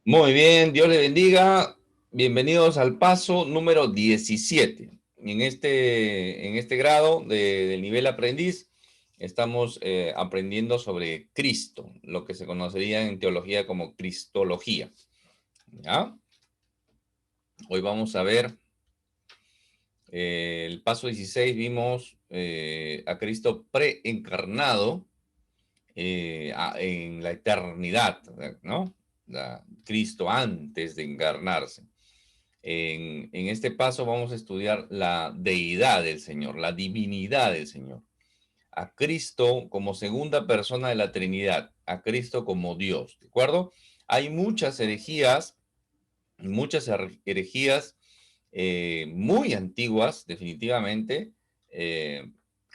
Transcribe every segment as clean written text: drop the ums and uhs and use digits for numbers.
Muy bien, Dios le bendiga. Bienvenidos al paso número 17. En este grado del nivel aprendiz estamos aprendiendo sobre Cristo, lo que se conocería en teología como Cristología. ¿Ya? Hoy vamos a ver el paso 16. Vimos a Cristo preencarnado en la eternidad, ¿no? Cristo antes de encarnarse. En este paso vamos a estudiar la deidad del Señor, la divinidad del Señor. A Cristo como segunda persona de la Trinidad, a Cristo como Dios, ¿de acuerdo? Hay muchas herejías muy antiguas, definitivamente,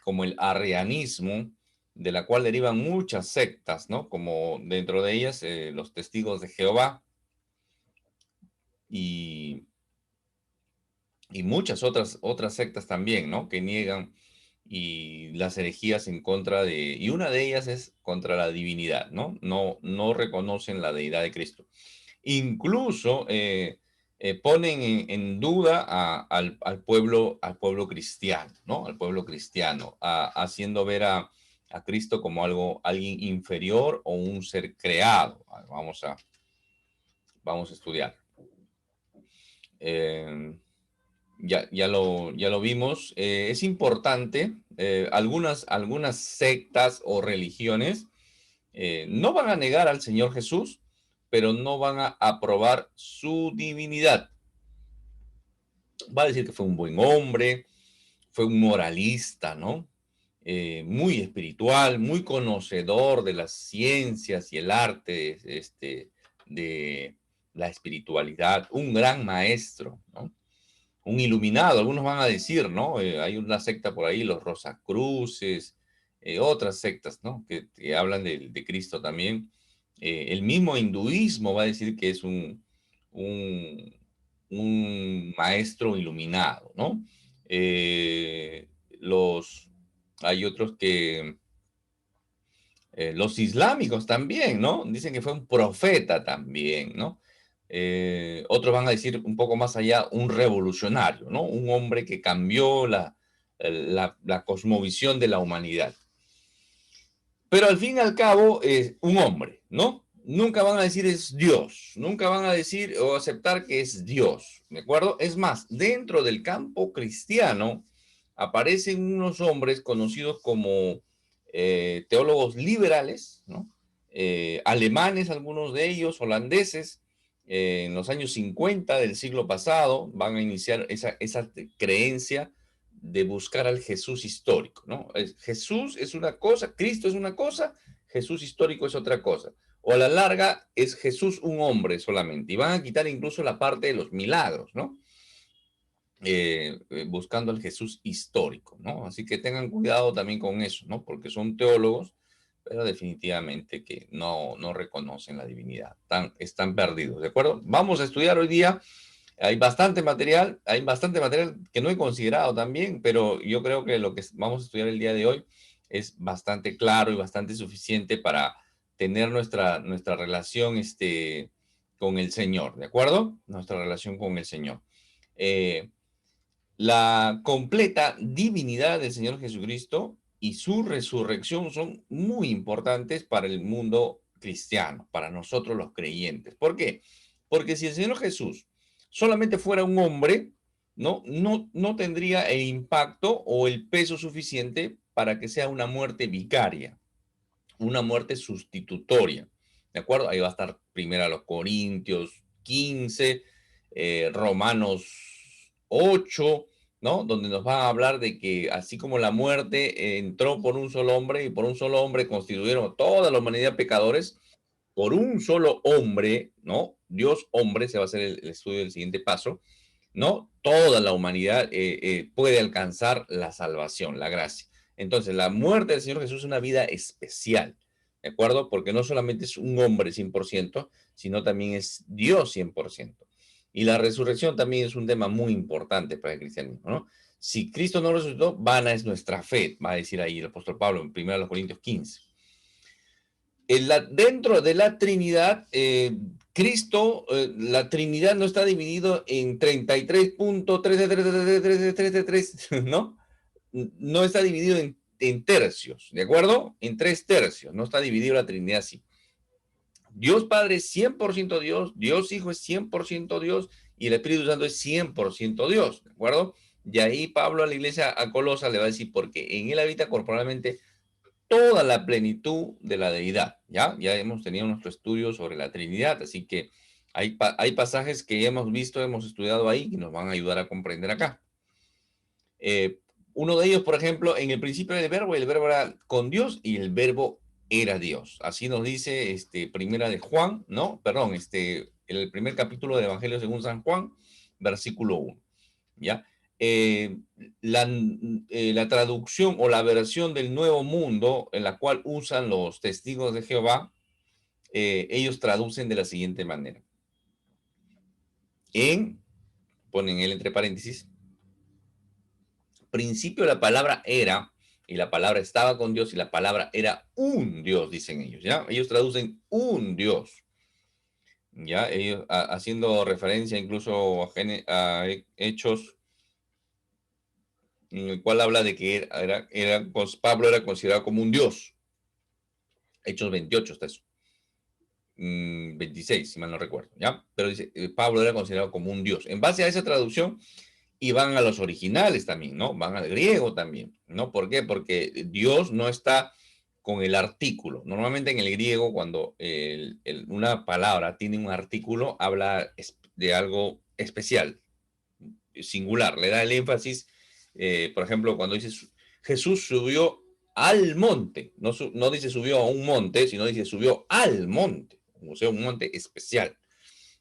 como el arrianismo, de la cual derivan muchas sectas, ¿no? Como dentro de ellas los testigos de Jehová y muchas otras sectas también, ¿no? Que niegan y las herejías en contra de, y una de ellas es contra la divinidad, ¿no? No reconocen la deidad de Cristo. Incluso ponen en duda al pueblo cristiano, ¿no? Al pueblo cristiano, haciendo ver a Cristo como alguien inferior o un ser creado. Vamos a estudiar. Eh, ya lo vimos. Es importante, algunas sectas o religiones no van a negar al Señor Jesús, pero no van a aprobar su divinidad. Va a decir que fue un buen hombre, fue un moralista, ¿no? Muy espiritual, muy conocedor de las ciencias y el arte, de la espiritualidad, un gran maestro, ¿no? Un iluminado, algunos van a decir, ¿no? Hay una secta por ahí, los Rosacruces, otras sectas, ¿no? Que hablan de Cristo también. El mismo hinduismo va a decir que es un, un maestro iluminado, ¿no? Eh, los, hay otros que, los islámicos también, ¿no? Dicen que fue un profeta también, ¿no? Otros van a decir un poco más allá, un revolucionario, ¿no? Un hombre que cambió la cosmovisión de la humanidad. Pero al fin y al cabo es un hombre, ¿no? Nunca van a decir es Dios, nunca van a decir o aceptar que es Dios, ¿de acuerdo? Es más, dentro del campo cristiano aparecen unos hombres conocidos como teólogos liberales, ¿no? Alemanes, algunos de ellos, holandeses, en los años 50 del siglo pasado, van a iniciar esa creencia de buscar al Jesús histórico, ¿no? Jesús es una cosa, Cristo es una cosa, Jesús histórico es otra cosa. O a la larga es Jesús un hombre solamente. Y van a quitar incluso la parte de los milagros, ¿no? Buscando al Jesús histórico, ¿no? Así que tengan cuidado también con eso, ¿no? Porque son teólogos, pero definitivamente que no reconocen la divinidad. Están perdidos, ¿de acuerdo? Vamos a estudiar hoy día. Hay bastante material que no he considerado también, pero yo creo que lo que vamos a estudiar el día de hoy es bastante claro y bastante suficiente para tener nuestra relación con el Señor, ¿de acuerdo? Nuestra relación con el Señor. Eh, la completa divinidad del Señor Jesucristo y su resurrección son muy importantes para el mundo cristiano, para nosotros los creyentes. ¿Por qué? Porque si el Señor Jesús solamente fuera un hombre, no tendría el impacto o el peso suficiente para que sea una muerte vicaria, una muerte sustitutoria. ¿De acuerdo? Ahí va a estar primero los Corintios 15, Romanos 8, ¿no? Donde nos va a hablar de que así como la muerte entró por un solo hombre y por un solo hombre constituyeron toda la humanidad pecadores, por un solo hombre, ¿no? Dios hombre, se va a hacer el estudio del siguiente paso, ¿no? Toda la humanidad puede alcanzar la salvación, la gracia. Entonces, la muerte del Señor Jesús es una vida especial, ¿de acuerdo? Porque no solamente es un hombre 100%, sino también es Dios 100%. Y la resurrección también es un tema muy importante para el cristianismo, ¿no? Si Cristo no resucitó, vana es nuestra fe, va a decir ahí el apóstol Pablo en 1 Corintios 15. Dentro de la Trinidad, Cristo, la Trinidad no está dividido en 33.33333, ¿no? No está dividido en tercios, ¿de acuerdo? En 3 tercios, no está dividido la Trinidad así. Dios Padre es 100% Dios, Dios Hijo es 100% Dios y el Espíritu Santo es 100% Dios, ¿de acuerdo? Y ahí Pablo a la iglesia a Colosa le va a decir, porque en él habita corporalmente toda la plenitud de la deidad, ¿ya? Ya hemos tenido nuestro estudio sobre la Trinidad, así que hay pasajes que hemos visto, hemos estudiado ahí y nos van a ayudar a comprender acá. Uno de ellos, por ejemplo, en el principio del verbo, y el verbo era con Dios y el verbo era Dios. Así nos dice primera de Juan, ¿no? Perdón, el primer capítulo del Evangelio según San Juan, versículo 1, ¿ya? Eh, la traducción o la versión del Nuevo Mundo en la cual usan los testigos de Jehová, ellos traducen de la siguiente manera. Ponen él entre paréntesis, principio la palabra era, y la palabra estaba con Dios, y la palabra era un Dios, dicen ellos, ¿ya? Ellos traducen un Dios, ¿ya? Ellos haciendo referencia incluso a Hechos, en el cual habla de que Pablo era considerado como un Dios. Hechos 28 está eso. 26, si mal no recuerdo, ¿ya? Pero dice, Pablo era considerado como un Dios. En base a esa traducción, y van a los originales también, ¿no? Van al griego también, ¿no? ¿Por qué? Porque Dios no está con el artículo. Normalmente en el griego, cuando una palabra tiene un artículo, habla de algo especial, singular, le da el énfasis. Por ejemplo, cuando dice Jesús subió al monte, no dice subió a un monte, sino dice subió al monte, o sea, un monte especial.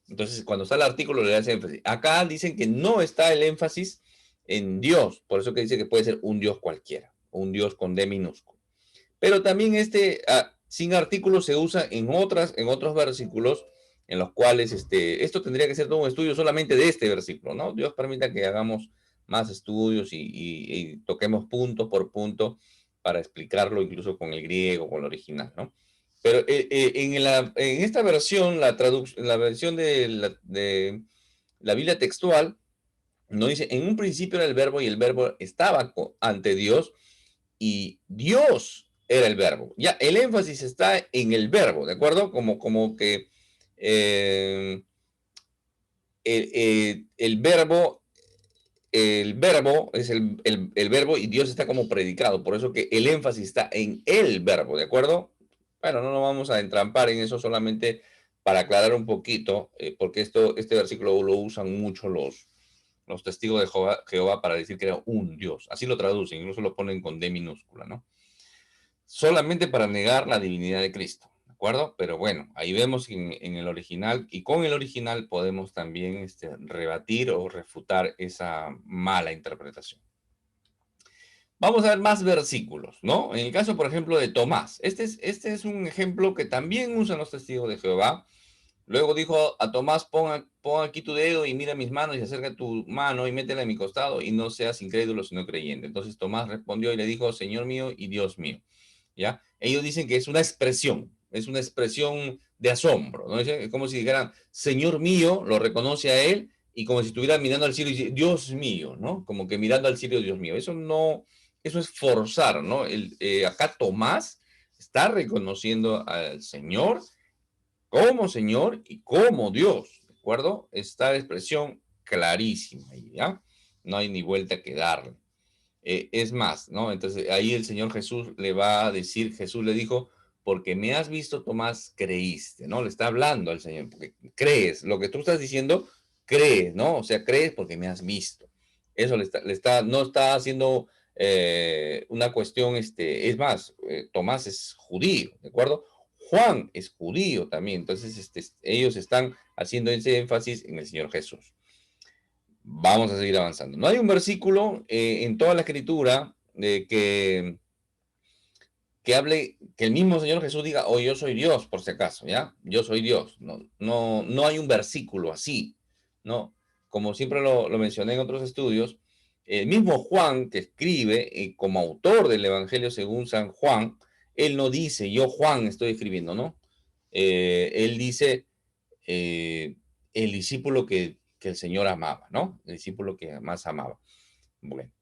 Entonces, cuando está el artículo, le das énfasis. Acá dicen que no está el énfasis en Dios, por eso que dice que puede ser un Dios cualquiera, un Dios con D minúsculo. Pero también sin artículo se usa en otros versículos en los cuales esto tendría que ser todo un estudio solamente de este versículo, ¿no? Dios permita que hagamos más estudios y toquemos punto por punto para explicarlo incluso con el griego, con el original, ¿no? Pero en esta versión, la versión de la Biblia textual, no dice, en un principio era el verbo y el verbo estaba ante Dios y Dios era el verbo. Ya, el énfasis está en el verbo, ¿de acuerdo? Como que eh, el verbo es el verbo y Dios está como predicado, por eso que el énfasis está en el verbo, ¿de acuerdo? Bueno, no nos vamos a entrampar en eso, solamente para aclarar un poquito, porque este versículo lo usan mucho los testigos de Jehová para decir que era un Dios. Así lo traducen, incluso lo ponen con D minúscula, ¿no? Solamente para negar la divinidad de Cristo, ¿de acuerdo? Pero bueno, ahí vemos en el original, y con el original podemos también rebatir o refutar esa mala interpretación. Vamos a ver más versículos, ¿no? En el caso, por ejemplo, de Tomás. Este es un ejemplo que también usan los testigos de Jehová. Luego dijo a Tomás, pon aquí tu dedo y mira mis manos y acerca tu mano y métela en mi costado y no seas incrédulo sino creyente. Entonces Tomás respondió y le dijo, Señor mío y Dios mío. ¿Ya? Ellos dicen que es una expresión de asombro, ¿no? Es como si dijeran, Señor mío, lo reconoce a él y como si estuviera mirando al cielo y dice, Dios mío, ¿no? Como que mirando al cielo, Dios mío. Eso no, eso es forzar, ¿no? Acá Tomás está reconociendo al Señor como Señor y como Dios, ¿de acuerdo? Esta expresión clarísima, ¿ya? No hay ni vuelta que darle. Es más, ¿no? Entonces ahí el Señor Jesús le va a decir, Jesús le dijo, porque me has visto, Tomás, creíste, ¿no? Le está hablando al Señor, porque crees, lo que tú estás diciendo, crees, ¿no? O sea, crees porque me has visto. Eso no está haciendo una cuestión, es más, Tomás es judío, ¿de acuerdo? Juan es judío también, entonces ellos están haciendo ese énfasis en el Señor Jesús. Vamos a seguir avanzando. No hay un versículo en toda la escritura que hable, que el mismo Señor Jesús diga, oh, yo soy Dios, por si acaso, ¿ya? Yo soy Dios. No hay un versículo así, ¿no? Como siempre lo mencioné en otros estudios, el mismo Juan que escribe como autor del Evangelio según San Juan, él no dice, yo Juan estoy escribiendo, ¿no? Él dice, el discípulo que el Señor amaba, ¿no? El discípulo que más amaba. Bueno.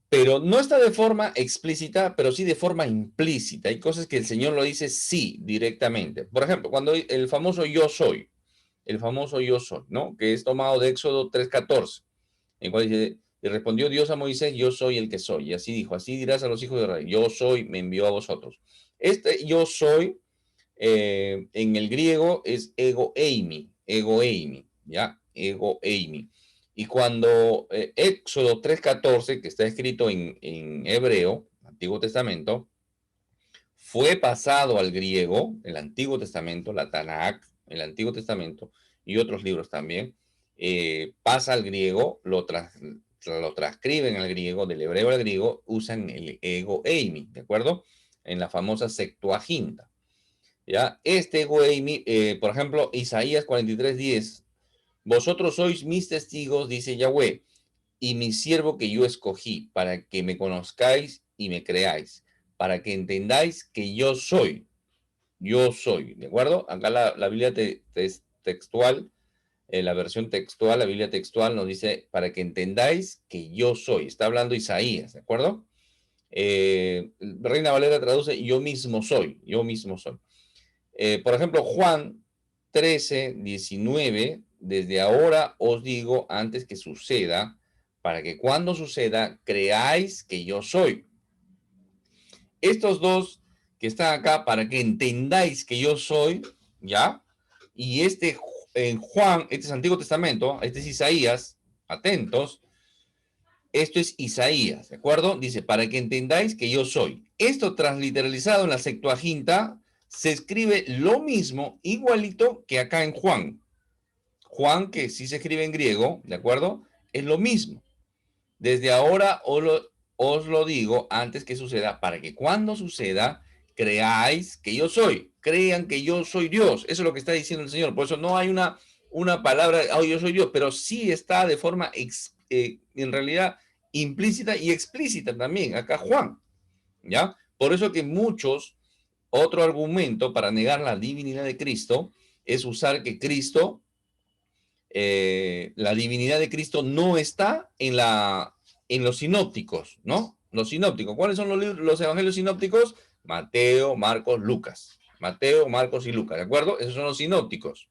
Pero no está de forma explícita, pero sí de forma implícita. Hay cosas que el Señor lo dice sí, directamente. Por ejemplo, cuando el famoso yo soy, ¿no? Que es tomado de Éxodo 3:14, en cual dice, y respondió Dios a Moisés, yo soy el que soy. Y así dijo, así dirás a los hijos de Israel, yo soy, me envió a vosotros. Este yo soy, en el griego es ego eimi, ¿ya? Ego eimi. Y cuando Éxodo 3:14, que está escrito en hebreo, Antiguo Testamento, fue pasado al griego, el Antiguo Testamento, la Tanakh, el Antiguo Testamento y otros libros también, pasa al griego, lo transcriben al griego, del hebreo al griego, usan el ego eimi, ¿de acuerdo? En la famosa Septuaginta. ¿Ya? Este ego eimi, por ejemplo, Isaías 43:10, vosotros sois mis testigos, dice Yahweh, y mi siervo que yo escogí, para que me conozcáis y me creáis, para que entendáis que yo soy, ¿de acuerdo? Acá la Biblia textual, la versión textual, la Biblia textual nos dice, para que entendáis que yo soy, está hablando Isaías, ¿de acuerdo? Reina Valera traduce, yo mismo soy, yo mismo soy. Por ejemplo, Juan 13:19, desde ahora os digo antes que suceda, para que cuando suceda creáis que yo soy. Estos dos que están acá, para que entendáis que yo soy, ¿ya? Y este en Juan, este es Antiguo Testamento, este es Isaías, atentos, esto es Isaías, ¿de acuerdo? Dice, para que entendáis que yo soy. Esto transliteralizado en la Septuaginta se escribe lo mismo, igualito que acá en Juan. Juan, que sí se escribe en griego, ¿de acuerdo? Es lo mismo. Desde ahora os lo digo antes que suceda, para que cuando suceda, creáis que yo soy. Crean que yo soy Dios. Eso es lo que está diciendo el Señor. Por eso no hay una palabra, oh, yo soy Dios, pero sí está de forma, en realidad, implícita y explícita también. Acá Juan, ¿ya? Por eso que muchos, otro argumento para negar la divinidad de Cristo es usar que Cristo, la divinidad de Cristo no está en los sinópticos, ¿no? Los sinópticos. ¿Cuáles son los evangelios sinópticos? Mateo, Marcos, Lucas. Mateo, Marcos y Lucas, ¿de acuerdo? Esos son los sinópticos.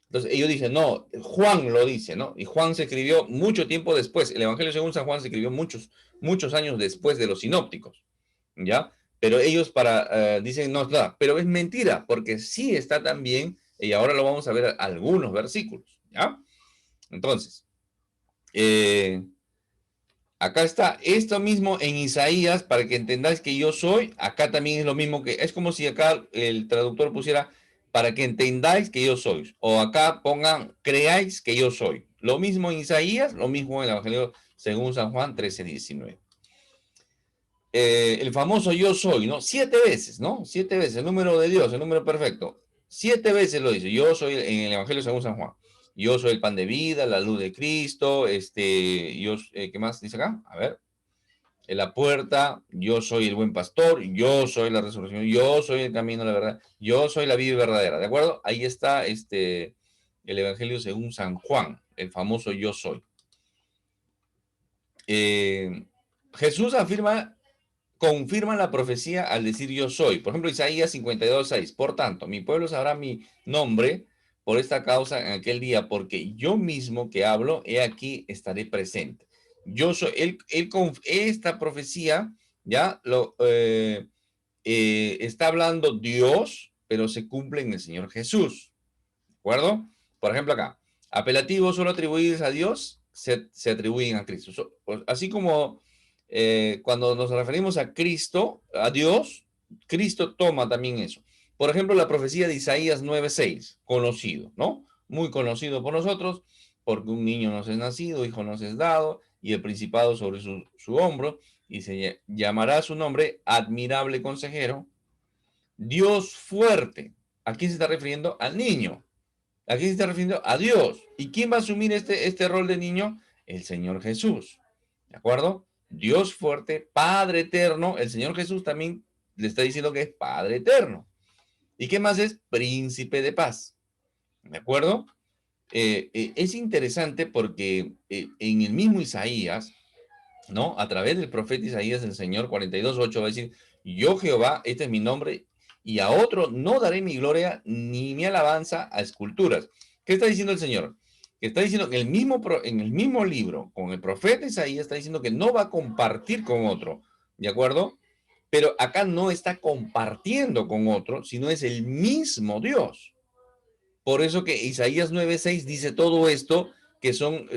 Entonces ellos dicen, no, Juan lo dice, ¿no? Y Juan se escribió mucho tiempo después. El Evangelio según San Juan se escribió muchos años después de los sinópticos, ¿ya? Pero ellos dicen, no está, pero es mentira, porque sí está también, y ahora lo vamos a ver algunos versículos, ¿ya? Entonces, acá está esto mismo en Isaías, para que entendáis que yo soy, acá también es lo mismo es como si acá el traductor pusiera, para que entendáis que yo soy, o acá pongan, creáis que yo soy. Lo mismo en Isaías, lo mismo en el Evangelio según San Juan 13:19. El famoso yo soy, ¿no? 7 veces, ¿no? 7 veces, el número de Dios, el número perfecto. 7 veces lo dice, yo soy en el Evangelio según San Juan. Yo soy el pan de vida, la luz de Cristo, ¿qué más dice acá? A ver, en la puerta, yo soy el buen pastor, yo soy la resurrección, yo soy el camino, la verdad, yo soy la vida verdadera, ¿de acuerdo? Ahí está el Evangelio según San Juan, el famoso yo soy. Jesús confirma la profecía al decir yo soy. Por ejemplo, Isaías 52:6. Por tanto, mi pueblo sabrá mi nombre por esta causa en aquel día, porque yo mismo que hablo, he aquí estaré presente. Yo soy, esta profecía ya está hablando Dios, pero se cumple en el Señor Jesús. ¿De acuerdo? Por ejemplo, acá, apelativos solo atribuidos a Dios se atribuyen a Cristo. Así como cuando nos referimos a Cristo, a Dios, Cristo toma también eso. Por ejemplo, la profecía de Isaías 9:6, conocido, ¿no? Muy conocido por nosotros, porque un niño nos es nacido, hijo nos es dado, y el principado sobre su hombro, y se llamará su nombre admirable consejero, Dios fuerte. ¿A quién se está refiriendo? Al niño. ¿A quién se está refiriendo? A Dios. ¿Y quién va a asumir este rol de niño? El Señor Jesús. ¿De acuerdo? Dios fuerte, Padre eterno. El Señor Jesús también le está diciendo que es Padre eterno. ¿Y qué más es? Príncipe de paz. ¿De acuerdo? Es interesante porque en el mismo Isaías, ¿no? A través del profeta Isaías, el Señor 42:8 va a decir, yo Jehová, este es mi nombre, y a otro no daré mi gloria ni mi alabanza a esculturas. ¿Qué está diciendo el Señor? Que está diciendo que en el mismo libro, con el profeta Isaías, está diciendo que no va a compartir con otro, ¿de acuerdo? Pero acá no está compartiendo con otro, sino es el mismo Dios. Por eso que Isaías 9:6 dice todo esto, que son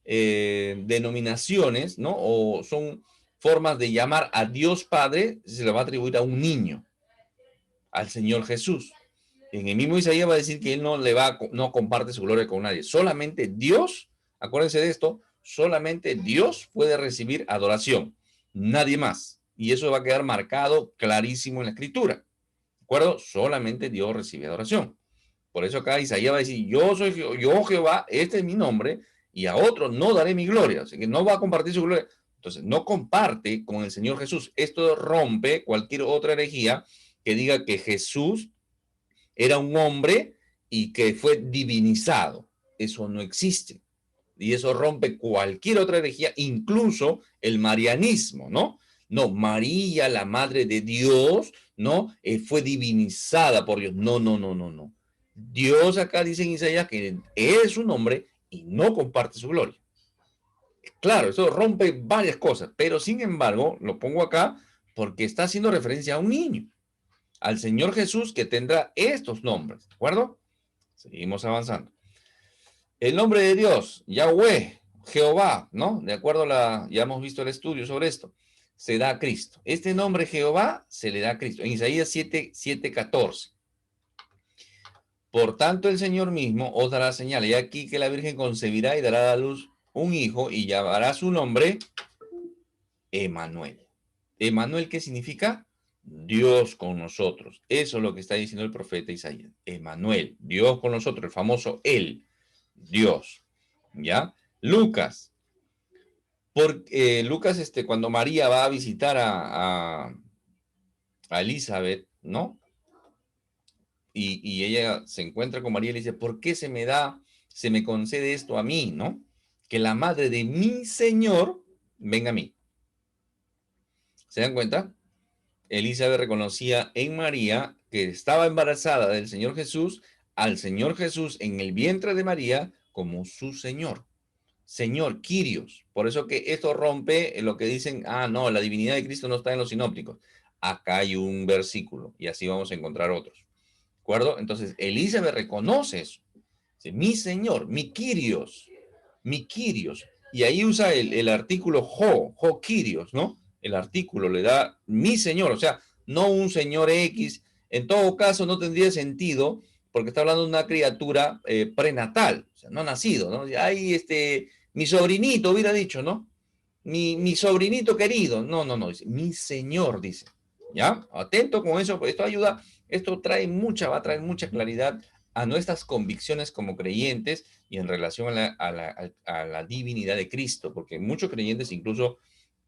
denominaciones, ¿no? O son formas de llamar a Dios Padre, se le va a atribuir a un niño, al Señor Jesús. En el mismo Isaías va a decir que él no comparte su gloria con nadie. Solamente Dios, acuérdense de esto, solamente Dios puede recibir adoración, nadie más. Y eso va a quedar marcado clarísimo en la Escritura. ¿De acuerdo? Solamente Dios recibe adoración. Por eso acá Isaías va a decir, yo Jehová, este es mi nombre, y a otro no daré mi gloria. Así que no va a compartir su gloria. Entonces, no comparte con el Señor Jesús. Esto rompe cualquier otra herejía que diga que Jesús era un hombre y que fue divinizado. Eso no existe. Y eso rompe cualquier otra herejía, incluso el marianismo, ¿no? No, María, la madre de Dios, ¿no? Fue divinizada por Dios. No, no, no, no, no. Dios acá dice en Isaías que es un hombre y no comparte su gloria. Claro, eso rompe varias cosas, pero sin embargo, lo pongo acá porque está haciendo referencia a un niño, al Señor Jesús que tendrá estos nombres, ¿de acuerdo? Seguimos avanzando. El nombre de Dios, Yahweh, Jehová, ¿no? De acuerdo ya hemos visto el estudio sobre esto, se da a Cristo. Este nombre Jehová se le da a Cristo. En Isaías 7:14. Por tanto, el Señor mismo os dará señal. Y aquí que la Virgen concebirá y dará a luz un hijo y llamará su nombre Emanuel. Emanuel, ¿qué significa? Dios con nosotros. Eso es lo que está diciendo el profeta Isaías. Emanuel, Dios con nosotros, el famoso Él, Dios. ¿Ya? Lucas. Lucas, cuando María va a visitar a Elizabeth, ¿no? Y ella se encuentra con María y le dice, ¿por qué se me concede esto a mí, ¿no? Que la madre de mi Señor venga a mí. ¿Se dan cuenta? Elizabeth reconocía en María que estaba embarazada del Señor Jesús, al Señor Jesús en el vientre de María como su Señor. Señor, Kyrios. Por eso que esto rompe lo que dicen, no, la divinidad de Cristo no está en los sinópticos. Acá hay un versículo y así vamos a encontrar otros. ¿De acuerdo? Entonces, Elizabeth reconoce eso. Dice, mi Señor, mi Kyrios, mi Kyrios. Y ahí usa el artículo Kyrios, ¿no? El artículo le da mi Señor, o sea, no un Señor X. En todo caso, no tendría sentido porque está hablando de una criatura prenatal, o sea, no nacido, ¿no? Ahí, mi sobrinito hubiera dicho, ¿no? Mi sobrinito querido. No, no, no, dice, mi Señor, dice. ¿Ya? Atento con eso, pues esto ayuda, esto va a traer mucha claridad a nuestras convicciones como creyentes y en relación a la divinidad de Cristo, porque muchos creyentes incluso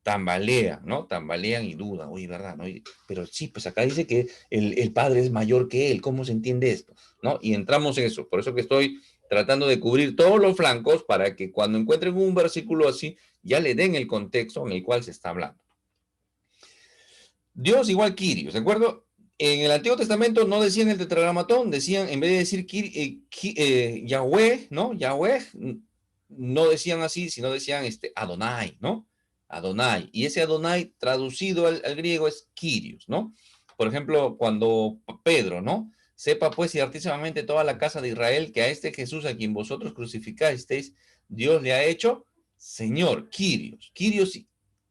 tambalean, ¿no? Tambalean y dudan, oye, ¿verdad? ¿No? Pero sí, pues acá dice que el Padre es mayor que Él, ¿cómo se entiende esto? ¿No? Y entramos en eso, por eso que estoy tratando de cubrir todos los flancos para que cuando encuentren un versículo así, ya le den el contexto en el cual se está hablando. Dios igual Kyrios, ¿de acuerdo? En el Antiguo Testamento no decían el tetragramatón, decían, en vez de decir Yahweh, ¿no? Yahweh, no decían así, sino decían Adonai, ¿no? Adonai. Y ese Adonai traducido al griego es Kyrios, ¿no? Por ejemplo, cuando Pedro, ¿no? Sepa pues y artísimamente toda la casa de Israel que a este Jesús a quien vosotros crucificasteis, Dios le ha hecho Señor, Kyrios. Kyrios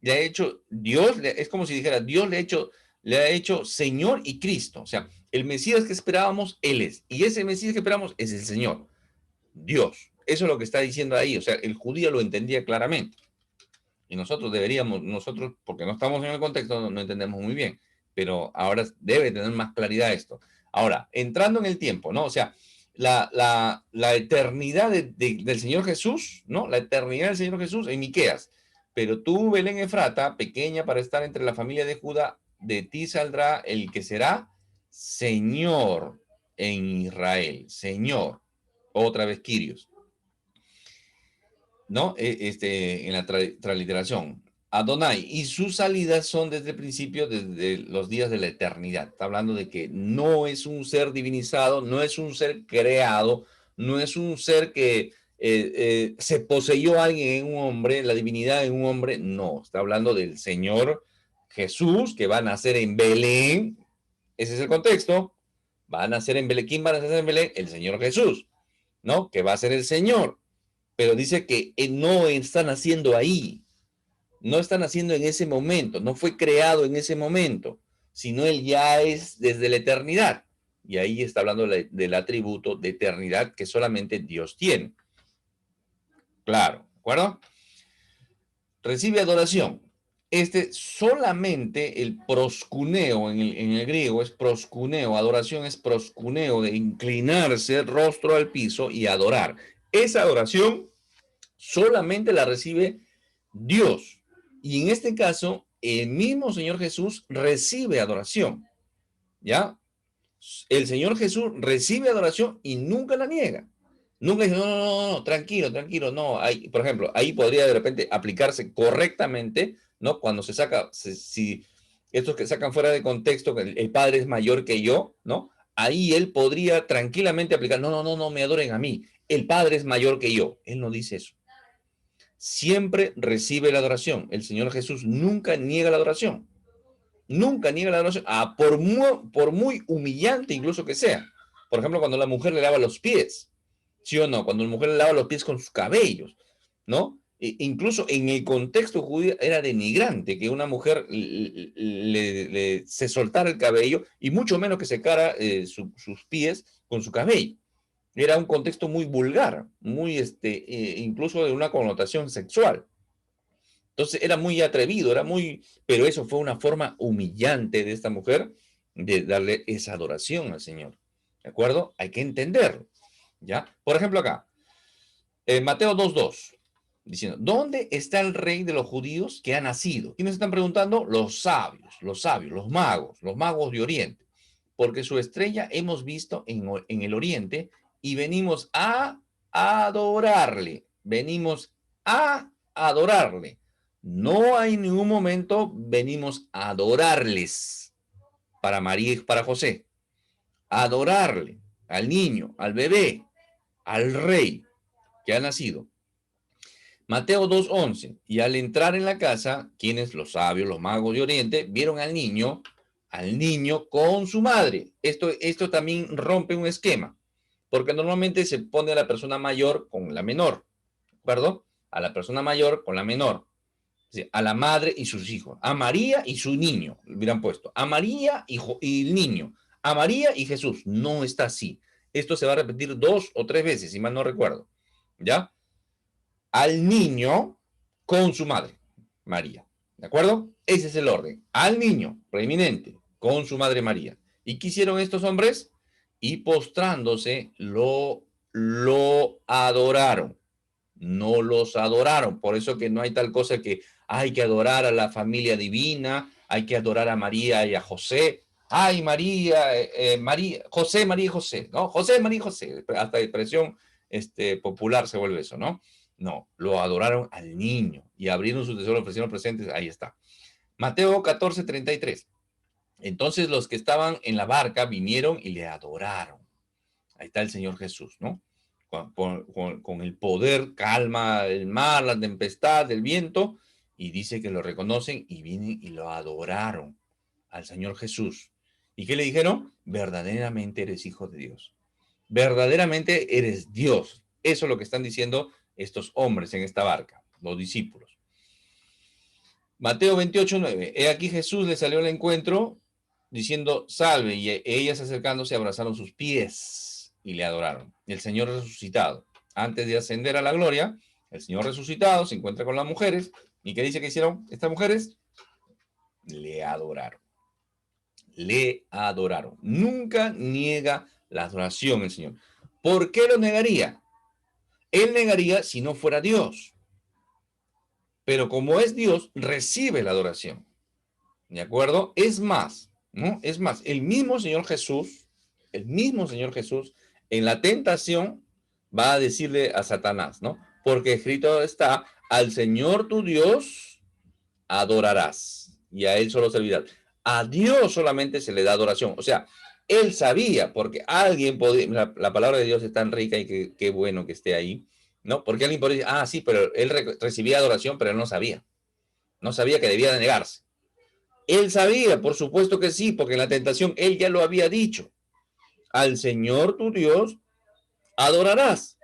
le ha hecho, es como si dijera, Dios le ha hecho Señor y Cristo. O sea, el Mesías que esperábamos, Él es. Y ese Mesías que esperamos es el Señor, Dios. Eso es lo que está diciendo ahí. O sea, el judío lo entendía claramente. Y nosotros porque no estamos en el contexto, no entendemos muy bien. Pero ahora debe tener más claridad esto. Ahora, entrando en el tiempo, ¿no? O sea, la eternidad del Señor Jesús, ¿no? La eternidad del Señor Jesús en Miqueas. Pero tú, Belén Efrata, pequeña para estar entre la familia de Judá, de ti saldrá el que será Señor en Israel, Señor, otra vez Kyrios, ¿no? En la transliteración, Adonai, y sus salidas son desde el principio, desde los días de la eternidad. Está hablando de que no es un ser divinizado, no es un ser creado, no es un ser que se poseyó a alguien en un hombre, la divinidad en un hombre, no. Está hablando del Señor Jesús, que va a nacer en Belén. Ese es el contexto. Va a nacer en Belén. ¿Quién va a nacer en Belén? El Señor Jesús, ¿no? Que va a ser el Señor. Pero dice que no está naciendo ahí, no está naciendo en ese momento, no fue creado en ese momento, sino él ya es desde la eternidad. Y ahí está hablando del atributo de eternidad que solamente Dios tiene. Claro, ¿de acuerdo? Recibe adoración. Solamente el proscuneo en el griego es proscuneo, adoración es proscuneo, de inclinarse rostro al piso y adorar. Esa adoración solamente la recibe Dios. Y en este caso, el mismo Señor Jesús recibe adoración. ¿Ya? El Señor Jesús recibe adoración y nunca la niega. Nunca dice, no, no, no, no, tranquilo, tranquilo, no. Por ejemplo, ahí podría de repente aplicarse correctamente, ¿no? Cuando se saca, si estos que sacan fuera de contexto, que el Padre es mayor que yo, ¿no? Ahí él podría tranquilamente aplicar, no, no, no, no, me adoren a mí. El Padre es mayor que yo. Él no dice eso. Siempre recibe la adoración. El Señor Jesús nunca niega la adoración. Nunca niega la adoración, por muy humillante incluso que sea. Por ejemplo, cuando la mujer le lava los pies, ¿sí o no? Cuando la mujer le lava los pies con sus cabellos, ¿no? Incluso en el contexto judío era denigrante que una mujer se soltara el cabello y mucho menos que secara sus pies con su cabello. Era un contexto muy vulgar, muy incluso de una connotación sexual. Entonces era muy atrevido, pero eso fue una forma humillante de esta mujer de darle esa adoración al Señor. ¿De acuerdo? Hay que entenderlo. ¿Ya? Por ejemplo acá, en Mateo 2:2, diciendo, ¿dónde está el rey de los judíos que ha nacido? ¿Quiénes están preguntando? Los sabios, los magos de Oriente. Porque su estrella hemos visto en el Oriente y venimos a adorarle. Venimos a adorarle. No hay ningún momento venimos a adorarles para María y para José. Adorarle al niño, al bebé, al rey que ha nacido. Mateo 2:11. Y al entrar en la casa, quienes, los sabios, los magos de Oriente, vieron al niño con su madre. Esto también rompe un esquema, porque normalmente se pone a la persona mayor con la menor, ¿de acuerdo? A la persona mayor con la menor. A la madre y sus hijos, a María y su niño, hubieran puesto, a María y el niño, a María y Jesús. No está así. Esto se va a repetir 2 o 3 veces, si mal no recuerdo. ¿Ya? Al niño con su madre, María. ¿De acuerdo? Ese es el orden. Al niño, preeminente, con su madre María. ¿Y qué hicieron estos hombres? Y postrándose, lo adoraron. No los adoraron. Por eso que no hay tal cosa que hay que adorar a la familia divina, hay que adorar a María y a José. Ay, María, María, José, María y José, ¿no? José, María y José. Hasta expresión popular se vuelve eso, ¿no? No, lo adoraron al niño y abrieron sus tesoros, ofrecieron presentes. Ahí está. Mateo 14:33. Entonces los que estaban en la barca vinieron y le adoraron. Ahí está el Señor Jesús, ¿no? Con el poder, calma el mar, la tempestad, el viento, y dice que lo reconocen y vienen y lo adoraron al Señor Jesús. ¿Y qué le dijeron? Verdaderamente eres hijo de Dios. Verdaderamente eres Dios. Eso es lo que están diciendo estos hombres en esta barca, los discípulos. Mateo 28:9. He aquí Jesús le salió al encuentro diciendo, salve, y ellas acercándose abrazaron sus pies y le adoraron. El Señor resucitado. Antes de ascender a la gloria, el Señor resucitado se encuentra con las mujeres. ¿Y qué dice que hicieron estas mujeres? Le adoraron. Le adoraron. Nunca niega la adoración el Señor. ¿Por qué lo negaría? Él negaría si no fuera Dios. Pero como es Dios, recibe la adoración. ¿De acuerdo? Es más, ¿no? Es más, el mismo Señor Jesús, en la tentación va a decirle a Satanás, ¿no? Porque escrito está, al Señor tu Dios adorarás y a él solo servirás. A Dios solamente se le da adoración. O sea, él sabía, porque alguien podía, la palabra de Dios es tan rica y qué bueno que esté ahí, ¿no? Porque alguien podría decir, ah, sí, pero él recibía adoración, pero él no sabía. No sabía que debía de negarse. Él sabía, por supuesto que sí, porque en la tentación él ya lo había dicho. Al Señor tu Dios adorarás.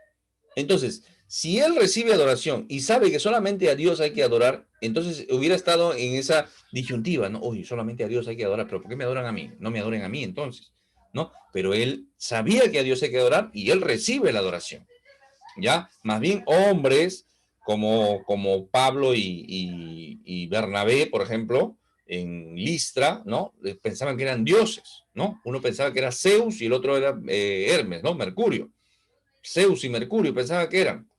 Entonces, si él recibe adoración y sabe que solamente a Dios hay que adorar, entonces hubiera estado en esa disyuntiva, ¿no? Oye, solamente a Dios hay que adorar, pero ¿por qué me adoran a mí? No me adoren a mí entonces, ¿no? Pero él sabía que a Dios hay que adorar y él recibe la adoración, ¿ya? Más bien hombres como Pablo y Bernabé, por ejemplo, en Listra, ¿no? Pensaban que eran dioses, ¿no? Uno pensaba que era Zeus y el otro era Hermes, ¿no? Mercurio. Zeus y Mercurio pensaba que eran.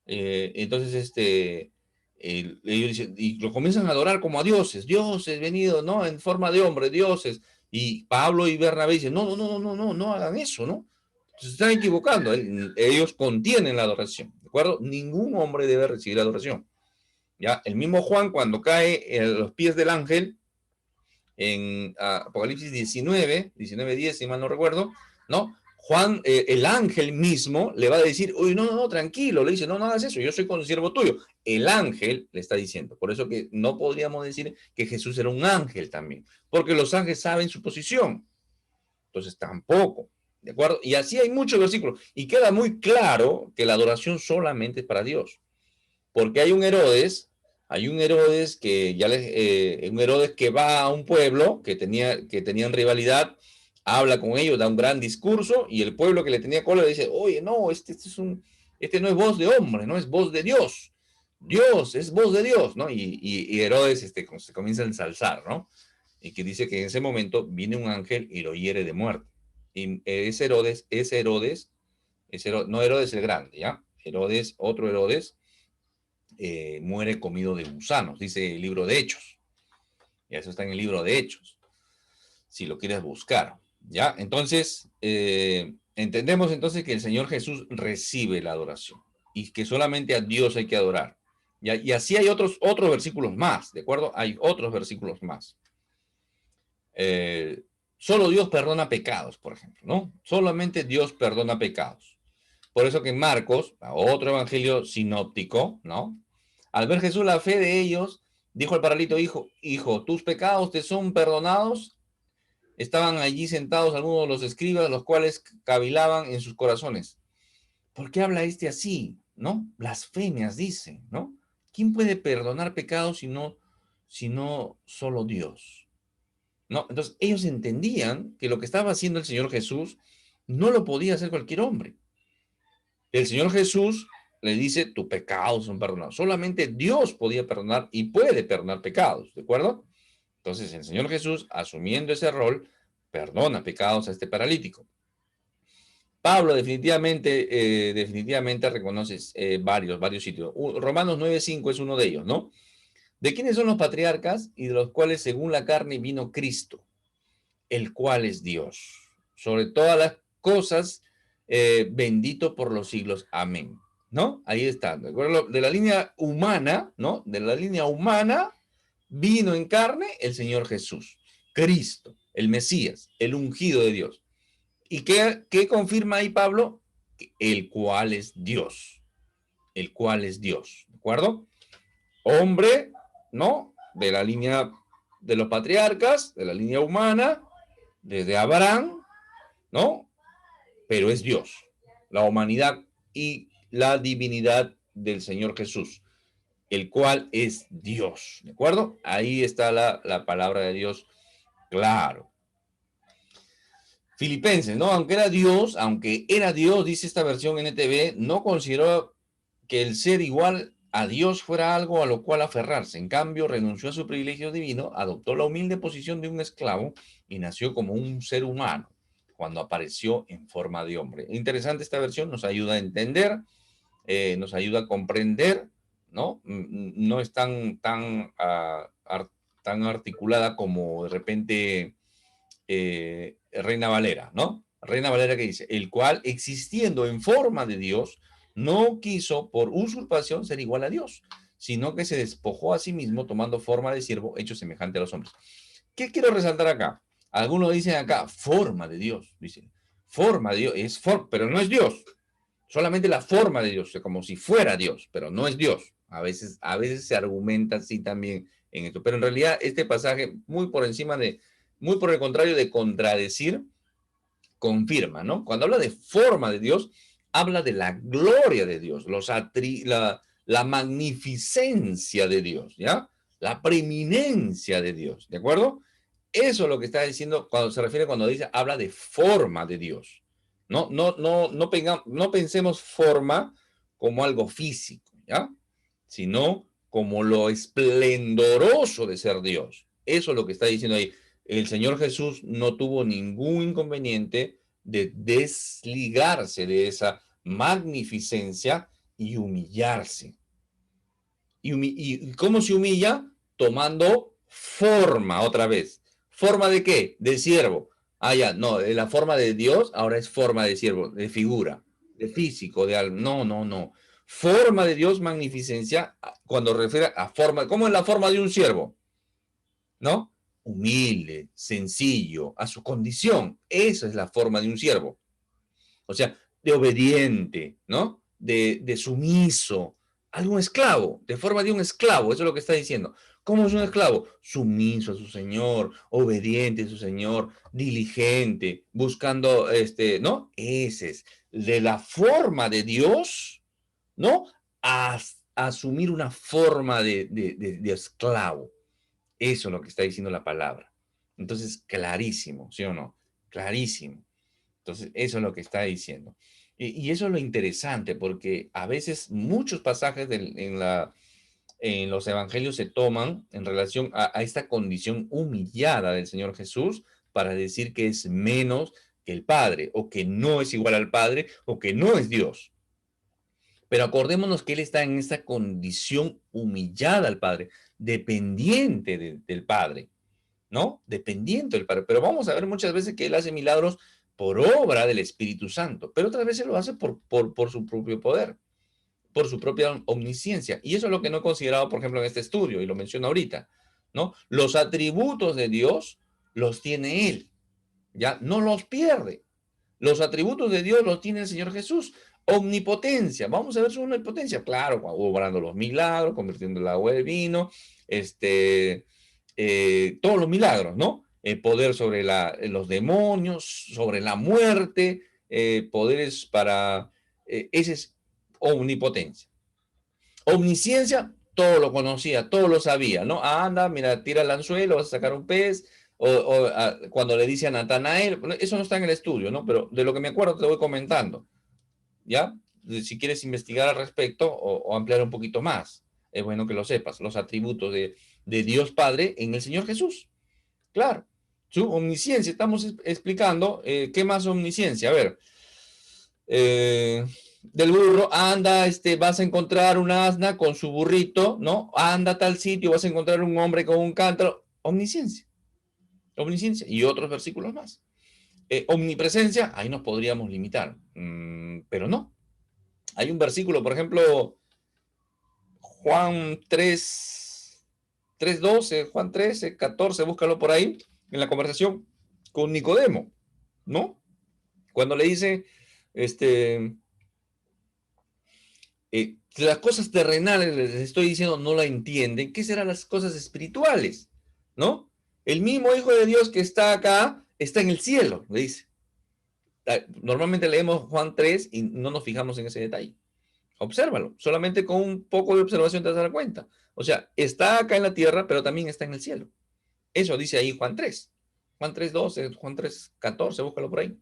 Entonces, ellos dicen, y lo comienzan a adorar como a dioses, dioses venidos, ¿no? En forma de hombre, dioses. Y Pablo y Bernabé dicen, no, no, no, no, no, no hagan eso, ¿no? Se están equivocando. Ellos contienen la adoración, ¿de acuerdo? Ningún hombre debe recibir la adoración. ¿Ya? El mismo Juan, cuando cae en los pies del ángel, en Apocalipsis 19:10, si mal no recuerdo, ¿no? Juan, el ángel mismo, le va a decir, uy, no, no, no, tranquilo, le dice, no, no hagas eso, yo soy consiervo tuyo. El ángel le está diciendo, por eso que no podríamos decir que Jesús era un ángel también, porque los ángeles saben su posición, entonces tampoco, ¿de acuerdo? Y así hay muchos versículos, y queda muy claro que la adoración solamente es para Dios, porque hay un Herodes que ya un Herodes que va a un pueblo que tenían rivalidad, habla con ellos, da un gran discurso y el pueblo que le tenía cola le dice, oye, no, este no es voz de hombre, no es voz de Dios. Dios, es voz de Dios, ¿no? Y Herodes se comienza a ensalzar, ¿no? Y que dice que en ese momento viene un ángel y lo hiere de muerte. Y no Herodes el grande, ¿ya? Herodes, otro Herodes, muere comido de gusanos, dice el libro de Hechos. Y eso está en el libro de Hechos, si lo quieres buscar. ¿Ya? Entonces, entendemos entonces que el Señor Jesús recibe la adoración y que solamente a Dios hay que adorar. ¿Ya? Y así hay otros versículos más, ¿de acuerdo? Hay otros versículos más. Eh, Solo Dios perdona pecados, por ejemplo, ¿no? Solamente Dios perdona pecados. Por eso que en Marcos, otro evangelio sinóptico, ¿no? Al ver Jesús la fe de ellos, dijo al paralito, hijo, tus pecados te son perdonados. Estaban allí sentados algunos de los escribas, los cuales cavilaban en sus corazones. ¿Por qué habla este así? ¿No? Blasfemias, dice, ¿no? ¿Quién puede perdonar pecados si no solo Dios? ¿No? Entonces ellos entendían que lo que estaba haciendo el Señor Jesús no lo podía hacer cualquier hombre. El Señor Jesús le dice, tus pecados son perdonados. Solamente Dios podía perdonar y puede perdonar pecados, ¿de acuerdo? Entonces el Señor Jesús, asumiendo ese rol, perdona pecados a este paralítico. Pablo definitivamente reconoce varios sitios. Romanos 9:5 es uno de ellos, ¿no? ¿De quiénes son los patriarcas y de los cuales según la carne vino Cristo? El cual es Dios. Sobre todas las cosas, bendito por los siglos. Amén. ¿No? Ahí está. De la línea humana, ¿no? De la línea humana vino en carne el Señor Jesús, Cristo, el Mesías, el ungido de Dios. ¿Y qué confirma ahí Pablo? El cual es Dios. El cual es Dios. ¿De acuerdo? Hombre, ¿no? De la línea de los patriarcas, de la línea humana, desde Abraham, ¿no? Pero es Dios, la humanidad y la divinidad del Señor Jesús, el cual es Dios, ¿de acuerdo? Ahí está la palabra de Dios, claro. Filipenses, ¿no? Aunque era Dios, dice esta versión NTV, no consideró que el ser igual a Dios fuera algo a lo cual aferrarse. En cambio, renunció a su privilegio divino, adoptó la humilde posición de un esclavo y nació como un ser humano cuando apareció en forma de hombre. Interesante esta versión, nos ayuda a entender, nos ayuda a comprender, ¿no? No es tan articulada como de repente Reina Valera, ¿no? Reina Valera que dice, el cual existiendo en forma de Dios, no quiso por usurpación ser igual a Dios, sino que se despojó a sí mismo tomando forma de siervo hecho semejante a los hombres. ¿Qué quiero resaltar acá? Algunos dicen acá, forma de Dios, dicen, forma de Dios, pero no es Dios, solamente la forma de Dios, como si fuera Dios, pero no es Dios. A veces se argumenta así también en esto, pero en realidad este pasaje, muy por el contrario de contradecir, confirma, ¿no? Cuando habla de forma de Dios, habla de la gloria de Dios, la magnificencia de Dios, ¿ya? La preeminencia de Dios, ¿de acuerdo? Eso es lo que está diciendo cuando se refiere cuando dice, habla de forma de Dios. No pensemos forma como algo físico, ¿ya? Sino como lo esplendoroso de ser Dios. Eso es lo que está diciendo ahí. El Señor Jesús no tuvo ningún inconveniente de desligarse de esa magnificencia y humillarse. ¿Y cómo se humilla? Tomando forma otra vez. ¿Forma de qué? De siervo. Ah, ya, no, la forma de Dios ahora es forma de siervo, de figura, de físico, de algo. No, no, no. Forma de Dios, magnificencia, cuando refiere a forma, ¿cómo es la forma de un siervo? ¿No? Humilde, sencillo, a su condición. Esa es la forma de un siervo. O sea, de obediente, ¿no? De sumiso, algún esclavo, de forma de un esclavo, eso es lo que está diciendo. ¿Cómo es un esclavo? Sumiso a su señor, obediente a su señor, diligente, buscando, ¿no? Ese es, de la forma de Dios, ¿no? A asumir una forma de esclavo. Eso es lo que está diciendo la palabra. Entonces, clarísimo, ¿sí o no? Clarísimo. Entonces, eso es lo que está diciendo. Y eso es lo interesante, porque a veces muchos pasajes en los evangelios se toman en relación a esta condición humillada del Señor Jesús para decir que es menos que el Padre, o que no es igual al Padre, o que no es Dios. Pero acordémonos que Él está en esta condición humillada al Padre, dependiente del Padre. ¿No? Dependiendo del Padre. Pero vamos a ver muchas veces que Él hace milagros por obra del Espíritu Santo, pero otras veces lo hace por su propio poder, por su propia omnisciencia. Y eso es lo que no he considerado, por ejemplo, en este estudio, y lo menciono ahorita, ¿no? Los atributos de Dios los tiene Él, ¿ya? No los pierde. Los atributos de Dios los tiene el Señor Jesús. Omnipotencia, vamos a ver su omnipotencia, claro, obrando los milagros, convirtiendo el agua en vino, todos los milagros, ¿no? Poder sobre los demonios, sobre la muerte, poderes para... esa es omnipotencia. Omnisciencia, todo lo conocía, todo lo sabía, ¿no? Ah, anda, mira, tira el anzuelo, vas a sacar un pez, cuando le dice a Natanael, eso no está en el estudio, ¿no? Pero de lo que me acuerdo te voy comentando, ¿ya? Si quieres investigar al respecto o ampliar un poquito más, es bueno que lo sepas, los atributos de Dios Padre en el Señor Jesús. Claro, su omnisciencia, estamos explicando, ¿qué más omnisciencia? A ver, del burro, anda, vas a encontrar un asna con su burrito, ¿no? Anda a tal sitio, vas a encontrar un hombre con un cántaro, omnisciencia, omnisciencia, y otros versículos más. Omnipresencia, ahí nos podríamos limitar, pero no. Hay un versículo, por ejemplo, Juan 3:12, Juan 13:14, búscalo por ahí, en la conversación con Nicodemo, ¿no? Cuando le dice, las cosas terrenales, les estoy diciendo, no la entienden, ¿qué serán las cosas espirituales? ¿No? El mismo Hijo de Dios que está acá, está en el cielo, le dice. Normalmente leemos Juan 3 y no nos fijamos en ese detalle. Obsérvalo, solamente con un poco de observación te vas a dar cuenta. O sea, está acá en la tierra, pero también está en el cielo. Eso dice ahí Juan 3. Juan 3:12, Juan 3:14, búscalo por ahí.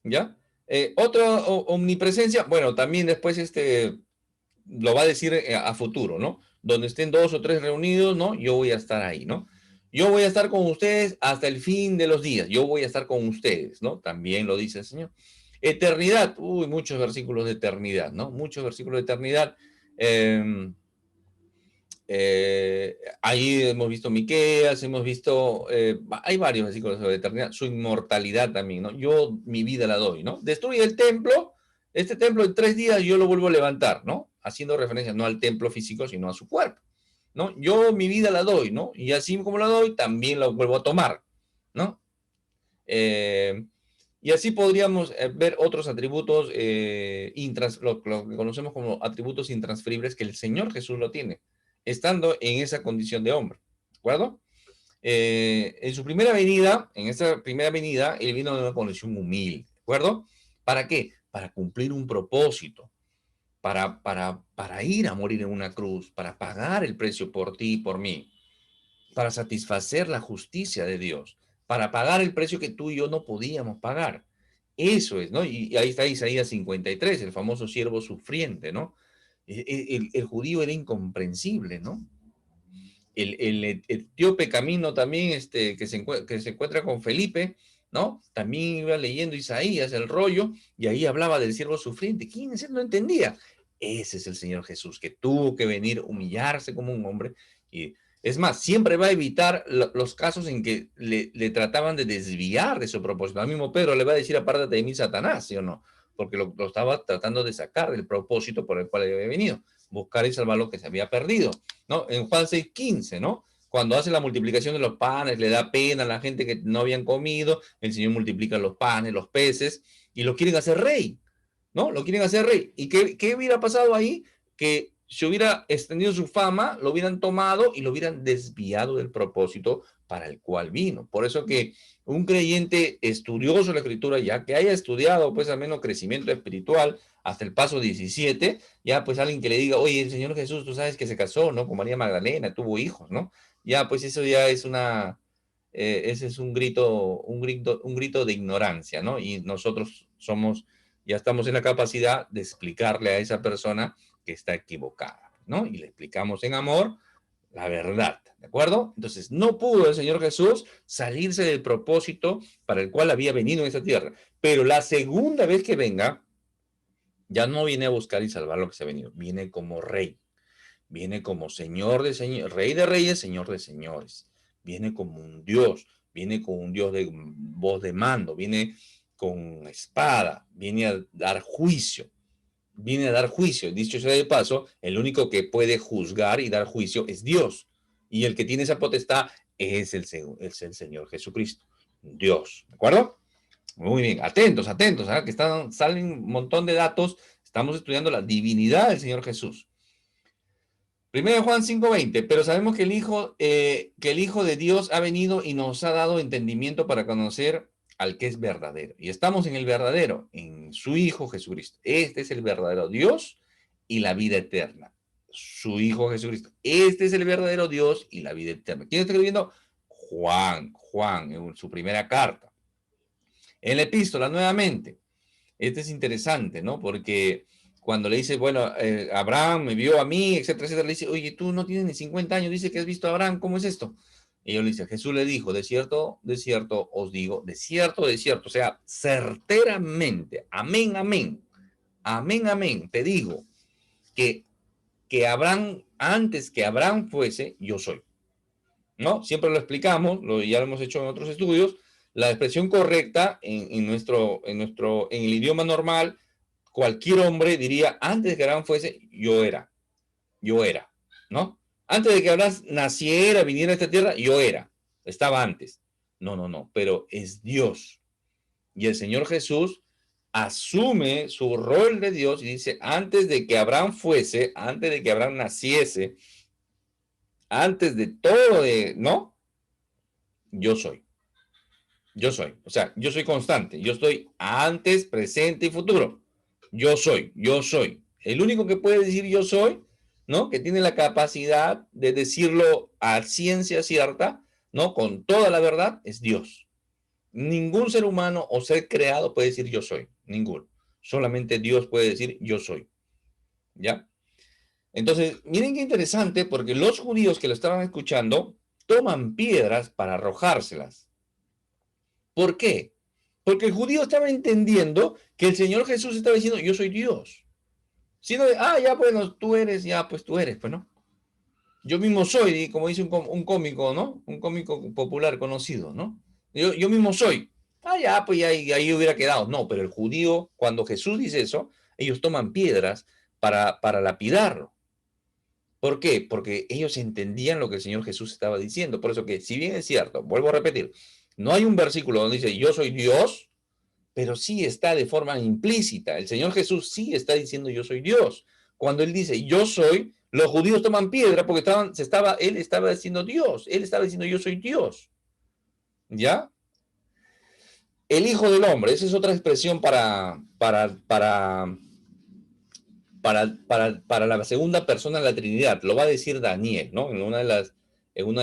¿Ya? Otra omnipresencia, bueno, también después lo va a decir a futuro, ¿no? Donde estén dos o tres reunidos, ¿no? Yo voy a estar ahí, ¿no? Yo voy a estar con ustedes hasta el fin de los días. Yo voy a estar con ustedes, ¿no? También lo dice el Señor. Eternidad, uy, muchos versículos de eternidad, ¿no? Muchos versículos de eternidad. Ahí hemos visto Miqueas, hemos visto, hay varios versículos sobre la eternidad, su inmortalidad también, ¿no? Yo mi vida la doy, ¿no? Destruye el templo, este templo en 3 días yo lo vuelvo a levantar, ¿no? Haciendo referencia no al templo físico, sino a su cuerpo, ¿no? Yo mi vida la doy, ¿no? Y así como la doy, también la vuelvo a tomar, ¿no? Eh, y así podríamos ver otros atributos, lo que conocemos como atributos intransferibles que el Señor Jesús lo tiene, estando en esa condición de hombre. ¿De acuerdo? En su primera venida, en esta primera venida, él vino de una condición humilde. ¿De acuerdo? ¿Para qué? Para cumplir un propósito, para ir a morir en una cruz, para pagar el precio por ti y por mí, para satisfacer la justicia de Dios, para pagar el precio que tú y yo no podíamos pagar. Eso es, ¿no? Y ahí está Isaías 53, el famoso siervo sufriente, ¿no? El judío era incomprensible, ¿no? El etíope camino también, que se encuentra con Felipe, ¿no? También iba leyendo Isaías, el rollo, y ahí hablaba del siervo sufriente. ¿Quién es él? No entendía. Ese es el Señor Jesús, que tuvo que venir, humillarse como un hombre. Y es más, siempre va a evitar los casos en que le trataban de desviar de su propósito. Al mismo Pedro le va a decir, apártate de mí, Satanás, ¿sí o no? Porque lo estaba tratando de sacar del propósito por el cual había venido, buscar y salvar lo que se había perdido, ¿no? En Juan 6:15, ¿no? Cuando hace la multiplicación de los panes, le da pena a la gente que no habían comido, el Señor multiplica los panes, los peces, y lo quieren hacer rey, ¿no? Lo quieren hacer rey. ¿Y qué hubiera pasado ahí? Que se hubiera extendido su fama, lo hubieran tomado y lo hubieran desviado del propósito para el cual vino. Por eso que un creyente estudioso de la Escritura, ya que haya estudiado, pues al menos crecimiento espiritual, hasta el paso 17, ya pues alguien que le diga, oye, el Señor Jesús, tú sabes que se casó, ¿no? Con María Magdalena, tuvo hijos, ¿no? Ya, pues eso ya es ese es un grito de ignorancia, ¿no? Y nosotros ya estamos en la capacidad de explicarle a esa persona que está equivocada, ¿no? Y le explicamos en amor la verdad, ¿de acuerdo? Entonces, no pudo el Señor Jesús salirse del propósito para el cual había venido en esta tierra. Pero la segunda vez que venga, ya no viene a buscar y salvar lo que se ha venido, viene como rey, viene como señor de señores, rey de reyes, señor de señores, viene como un Dios, viene con un Dios de voz de mando, viene con espada, viene a dar juicio, viene a dar juicio. Dicho sea de paso, el único que puede juzgar y dar juicio es Dios, y el que tiene esa potestad es el Señor Jesucristo, Dios, ¿de acuerdo? Muy bien, atentos, atentos, ¿eh? Que salen un montón de datos. Estamos estudiando la divinidad del Señor Jesús. Primero Juan 5:20, pero sabemos que el Hijo de Dios ha venido y nos ha dado entendimiento para conocer al que es verdadero. Y estamos en el verdadero, en su Hijo Jesucristo. Este es el verdadero Dios y la vida eterna. Su Hijo Jesucristo. Este es el verdadero Dios y la vida eterna. ¿Quién está escribiendo? Juan, en su primera carta. En la epístola, nuevamente, este es interesante, ¿no? Porque cuando le dice, bueno, Abraham me vio a mí, etcétera, etcétera, le dice, oye, tú no tienes ni 50 años, dice que has visto a Abraham, ¿cómo es esto? Y yo le dice, Jesús le dijo, de cierto os digo, de cierto, o sea, certeramente, amén, amén, amén, amén, te digo, que Abraham, antes que Abraham fuese, yo soy. ¿No? Siempre lo explicamos, ya lo hemos hecho en otros estudios, la expresión correcta en el idioma normal, cualquier hombre diría, antes de que Abraham fuese, yo era, ¿no? Antes de que Abraham naciera, viniera a esta tierra, yo era, estaba antes. No, no, no, pero es Dios. Y el Señor Jesús asume su rol de Dios y dice, antes de que Abraham fuese, antes de que Abraham naciese, antes de todo, ¿no? Yo soy. Yo soy. O sea, yo soy constante. Yo estoy antes, presente y futuro. Yo soy, yo soy. El único que puede decir yo soy, ¿no? Que tiene la capacidad de decirlo a ciencia cierta, ¿no? Con toda la verdad, es Dios. Ningún ser humano o ser creado puede decir yo soy. Ninguno. Solamente Dios puede decir yo soy. ¿Ya? Entonces, miren qué interesante, porque los judíos que lo estaban escuchando toman piedras para arrojárselas. ¿Por qué? Porque el judío estaba entendiendo que el Señor Jesús estaba diciendo, yo soy Dios. Sino de, ya, bueno, tú eres, ya, pues tú eres, pues no. Yo mismo soy, como dice un cómico, ¿no? Un cómico popular conocido, ¿no? Yo mismo soy. Ah, ya, pues ya, ahí hubiera quedado. No, pero el judío, cuando Jesús dice eso, ellos toman piedras para lapidarlo. ¿Por qué? Porque ellos entendían lo que el Señor Jesús estaba diciendo. Por eso que, si bien es cierto, vuelvo a repetir, no hay un versículo donde dice yo soy Dios, pero sí está de forma implícita. El Señor Jesús sí está diciendo yo soy Dios. Cuando Él dice yo soy, los judíos toman piedra porque Él estaba diciendo Dios. Él estaba diciendo yo soy Dios. ¿Ya? El Hijo del Hombre, esa es otra expresión para la segunda persona de la Trinidad. Lo va a decir Daniel, ¿no? En una de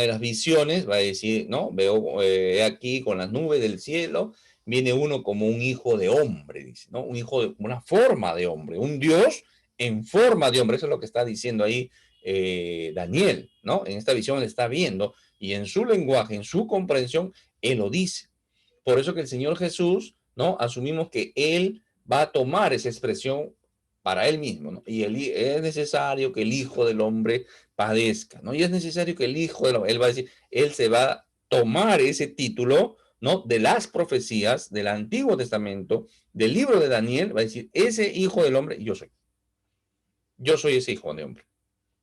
las visiones va a decir, ¿no? Veo aquí con las nubes del cielo, viene uno como un hijo de hombre, dice, ¿no? Un hijo de una forma de hombre, un Dios en forma de hombre. Eso es lo que está diciendo ahí Daniel, ¿no? En esta visión le está viendo y en su lenguaje, en su comprensión, él lo dice. Por eso que el Señor Jesús, ¿no? Asumimos que él va a tomar esa expresión para él mismo, ¿no? Y es necesario que el Hijo del Hombre padezca, ¿no? Y es necesario que el Hijo del Hombre, él va a decir, él se va a tomar ese título, ¿no? De las profecías del Antiguo Testamento, del libro de Daniel, va a decir, ese Hijo del Hombre, yo soy ese Hijo de Hombre,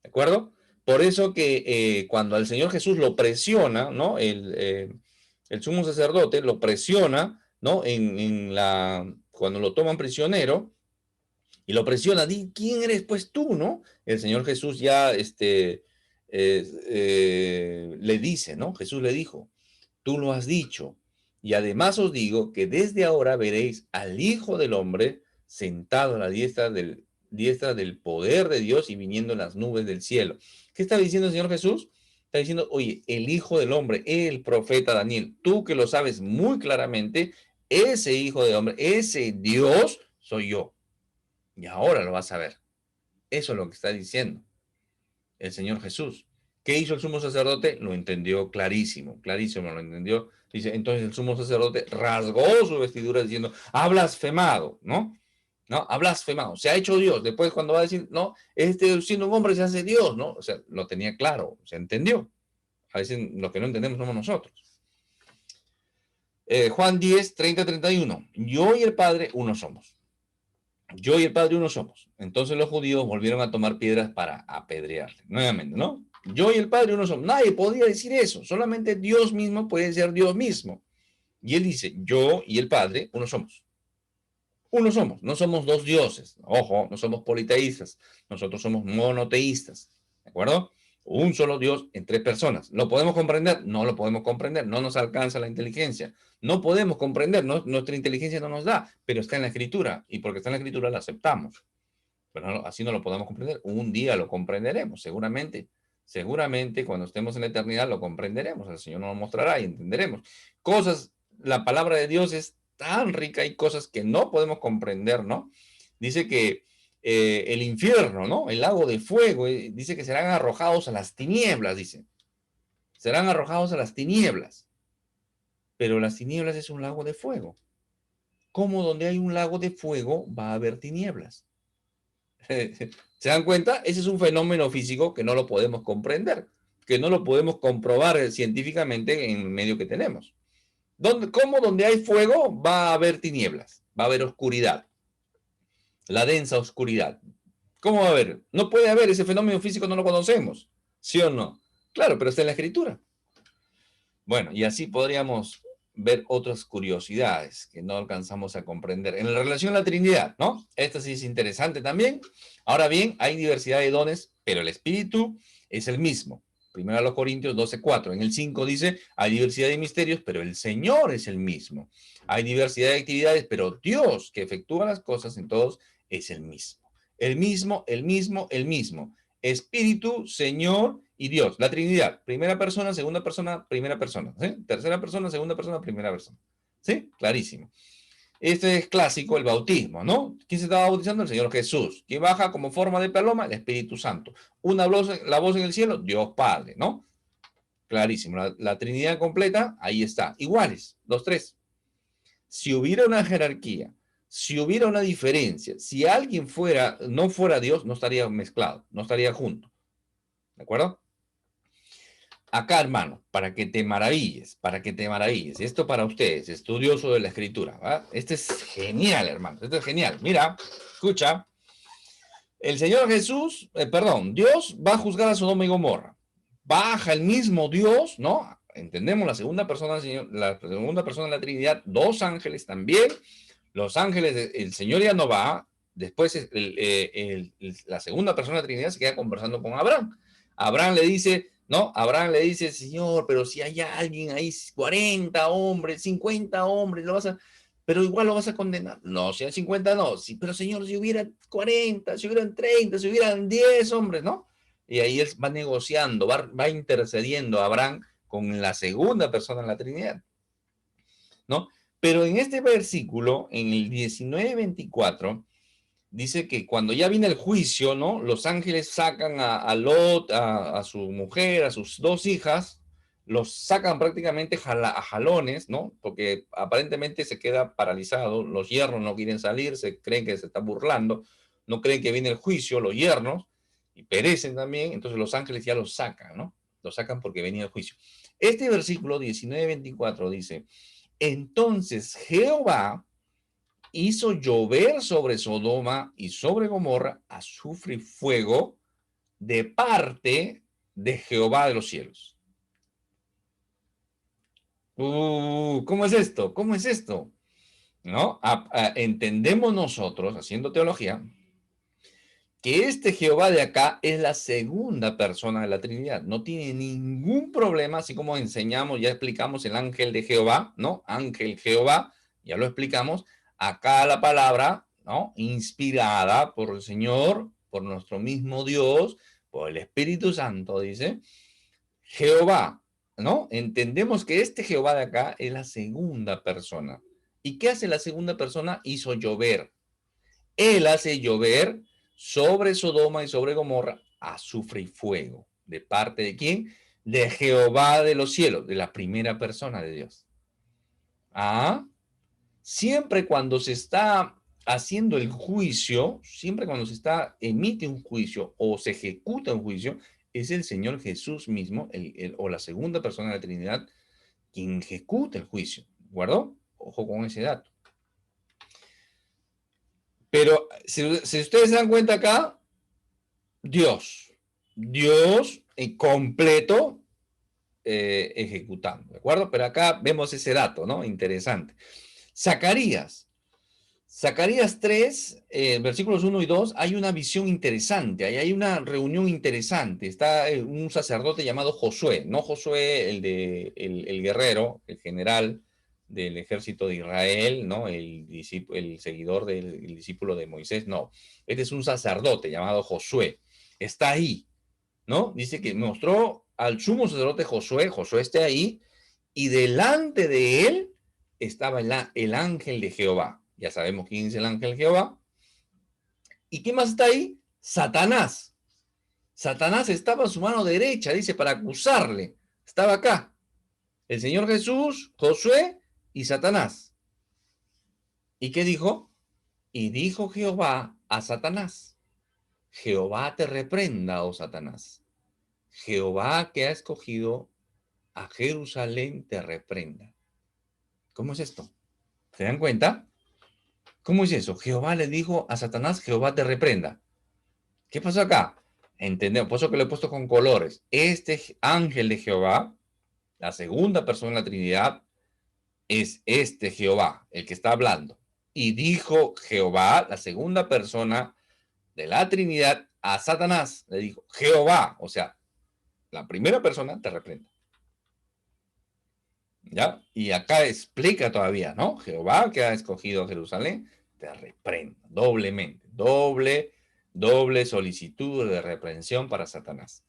¿de acuerdo? Por eso que cuando al Señor Jesús lo presiona, ¿no? El sumo sacerdote lo presiona, ¿no? Cuando lo toman prisionero, y lo presiona, di, ¿quién eres pues tú, no? El Señor Jesús ya le dice, ¿no? Jesús le dijo, tú lo has dicho, y además os digo que desde ahora veréis al Hijo del Hombre sentado a la diestra del poder de Dios y viniendo en las nubes del cielo. ¿Qué está diciendo el Señor Jesús? Está diciendo, oye, el Hijo del Hombre, el profeta Daniel, tú que lo sabes muy claramente, ese Hijo del Hombre, ese Dios, soy yo. Y ahora lo vas a ver. Eso es lo que está diciendo el Señor Jesús. ¿Qué hizo el sumo sacerdote? Lo entendió clarísimo, clarísimo lo entendió. Dice, entonces el sumo sacerdote rasgó su vestidura diciendo, ha blasfemado, ¿no? ¿No? Ha blasfemado, se ha hecho Dios. Después cuando va a decir, no, siendo un hombre se hace Dios, ¿no? O sea, lo tenía claro, se entendió. A veces lo que no entendemos somos nosotros. Juan 10, 30, 31. Yo y el Padre uno somos. Yo y el Padre uno somos. Entonces los judíos volvieron a tomar piedras para apedrearle. Nuevamente, ¿no? Yo y el Padre uno somos. Nadie podía decir eso. Solamente Dios mismo puede ser Dios mismo. Y él dice, yo y el Padre uno somos. Uno somos. No somos dos dioses. Ojo, no somos politeístas. Nosotros somos monoteístas. ¿De acuerdo? Un solo Dios en tres personas. ¿Lo podemos comprender? No lo podemos comprender. No nos alcanza la inteligencia. No podemos comprender. Nuestra inteligencia no nos da, pero está en la Escritura. Y porque está en la Escritura la aceptamos. Pero no, así no lo podemos comprender. Un día lo comprenderemos, seguramente. Seguramente cuando estemos en la eternidad lo comprenderemos. El Señor nos lo mostrará y entenderemos. Cosas, la palabra de Dios es tan rica, hay cosas que no podemos comprender, ¿no? Dice que el infierno, ¿no? El lago de fuego, dice que serán arrojados a las tinieblas, dice. Serán arrojados a las tinieblas. Pero las tinieblas es un lago de fuego. ¿Cómo donde hay un lago de fuego va a haber tinieblas? ¿Se dan cuenta? Ese es un fenómeno físico que no lo podemos comprender, que no lo podemos comprobar científicamente en el medio que tenemos. ¿Cómo donde hay fuego va a haber tinieblas? Va a haber oscuridad, la densa oscuridad. ¿Cómo va a haber? No puede haber, ese fenómeno físico no lo conocemos, ¿sí o no? Claro, pero está en la escritura. Bueno, y así podríamos ver otras curiosidades que no alcanzamos a comprender. En relación a la Trinidad, ¿no? Esta sí es interesante también. Ahora bien, hay diversidad de dones, pero el Espíritu es el mismo. Primero a los Corintios 12:4. En el 5 dice, hay diversidad de misterios, pero el Señor es el mismo. Hay diversidad de actividades, pero Dios que efectúa las cosas en todos es el mismo. El mismo, el mismo, el mismo. Espíritu, Señor y Dios. La Trinidad. Primera persona, segunda persona, primera persona. ¿Sí? Tercera persona, segunda persona, primera persona. ¿Sí? Clarísimo. Este es clásico, el bautismo, ¿no? ¿Quién se estaba bautizando? El Señor Jesús. ¿Quién baja como forma de paloma? El Espíritu Santo. La voz en el cielo, Dios Padre, ¿no? Clarísimo. La Trinidad completa, ahí está. Iguales, los tres. Si hubiera una jerarquía, si hubiera una diferencia, si alguien no fuera Dios, no estaría mezclado, no estaría junto. ¿De acuerdo? acá, hermano, para que te maravilles, para que te maravilles. Esto para ustedes, estudioso de la escritura, ¿va? Este es genial, hermano, esto es genial. Mira, escucha, el Señor Jesús, perdón, Dios va a juzgar a Sodoma y Gomorra. Baja el mismo Dios, ¿no? Entendemos la segunda persona, la segunda persona de la Trinidad, dos ángeles también. Los ángeles, el Señor ya no va. Después la segunda persona de la Trinidad se queda conversando con Abraham. Abraham le dice, ¿no? Abraham le dice, Señor, pero si hay alguien ahí, 40 hombres, 50 hombres, pero igual lo vas a condenar. No, si hay 50 no. Sí, pero Señor, si hubiera 40, si hubieran 30, si hubieran 10 hombres, ¿no? Y ahí él va negociando, va intercediendo a Abraham con la segunda persona de la Trinidad, ¿no? Pero en este versículo, en el 19:24, dice que cuando ya viene el juicio, ¿no? Los ángeles sacan a Lot, a su mujer, a sus dos hijas, los sacan prácticamente a jalones, ¿no? Porque aparentemente se queda paralizado, los yernos no quieren salir, se creen que se está burlando, no creen que viene el juicio, los yernos, y perecen también, entonces los ángeles ya los sacan, ¿no? Los sacan porque venía el juicio. Este versículo 19:24 dice, entonces Jehová hizo llover sobre Sodoma y sobre Gomorra azufre y fuego de parte de Jehová de los cielos. ¿Cómo es esto? ¿Cómo es esto? ¿No? Entendemos nosotros, haciendo teología, que este Jehová de acá es la segunda persona de la Trinidad. No tiene ningún problema, así como enseñamos, ya explicamos el ángel de Jehová, ¿no? Ángel Jehová, ya lo explicamos. Acá la palabra, ¿no? Inspirada por el Señor, por nuestro mismo Dios, por el Espíritu Santo, dice Jehová, ¿no? Entendemos que este Jehová de acá es la segunda persona. ¿Y qué hace la segunda persona? Hizo llover. Él hace llover sobre Sodoma y sobre Gomorra azufre y fuego. ¿De parte de quién? De Jehová de los cielos, de la primera persona de Dios. Ah, siempre cuando se está haciendo el juicio, siempre cuando se emite un juicio o se ejecuta un juicio, es el Señor Jesús mismo, o la segunda persona de la Trinidad, quien ejecuta el juicio. ¿De acuerdo? Ojo con ese dato. Pero si ustedes se dan cuenta acá, Dios en completo ejecutando, ¿de acuerdo? Pero acá vemos ese dato, ¿no? Interesante. Zacarías 3, versículos 1 y 2, hay una visión interesante, ahí hay una reunión interesante. Está un sacerdote llamado Josué, no Josué, el guerrero, el general del ejército de Israel, ¿no? El seguidor del discípulo de Moisés, no. Este es un sacerdote llamado Josué. Está ahí, ¿no? Dice que mostró al sumo sacerdote Josué, Josué está ahí, y delante de él estaba el ángel de Jehová. Ya sabemos quién es el ángel de Jehová. ¿Y qué más está ahí? Satanás. Satanás estaba a su mano derecha, dice, para acusarle. Estaba acá. El Señor Jesús, Josué y Satanás. ¿Y qué dijo? Y dijo Jehová a Satanás: Jehová te reprenda, oh Satanás. Jehová que ha escogido a Jerusalén te reprenda. ¿Cómo es esto? ¿Se dan cuenta? ¿Cómo es eso? Jehová le dijo a Satanás: Jehová te reprenda. ¿Qué pasó acá? Entendemos, por eso que lo he puesto con colores. Este ángel de Jehová, la segunda persona de la Trinidad, es este Jehová, el que está hablando. Y dijo Jehová, la segunda persona de la Trinidad, a Satanás. Le dijo: Jehová, o sea, la primera persona te reprende. ¿Ya? Y acá explica todavía, ¿no? Jehová que ha escogido a Jerusalén, te reprenda doblemente, doble solicitud de reprensión para Satanás.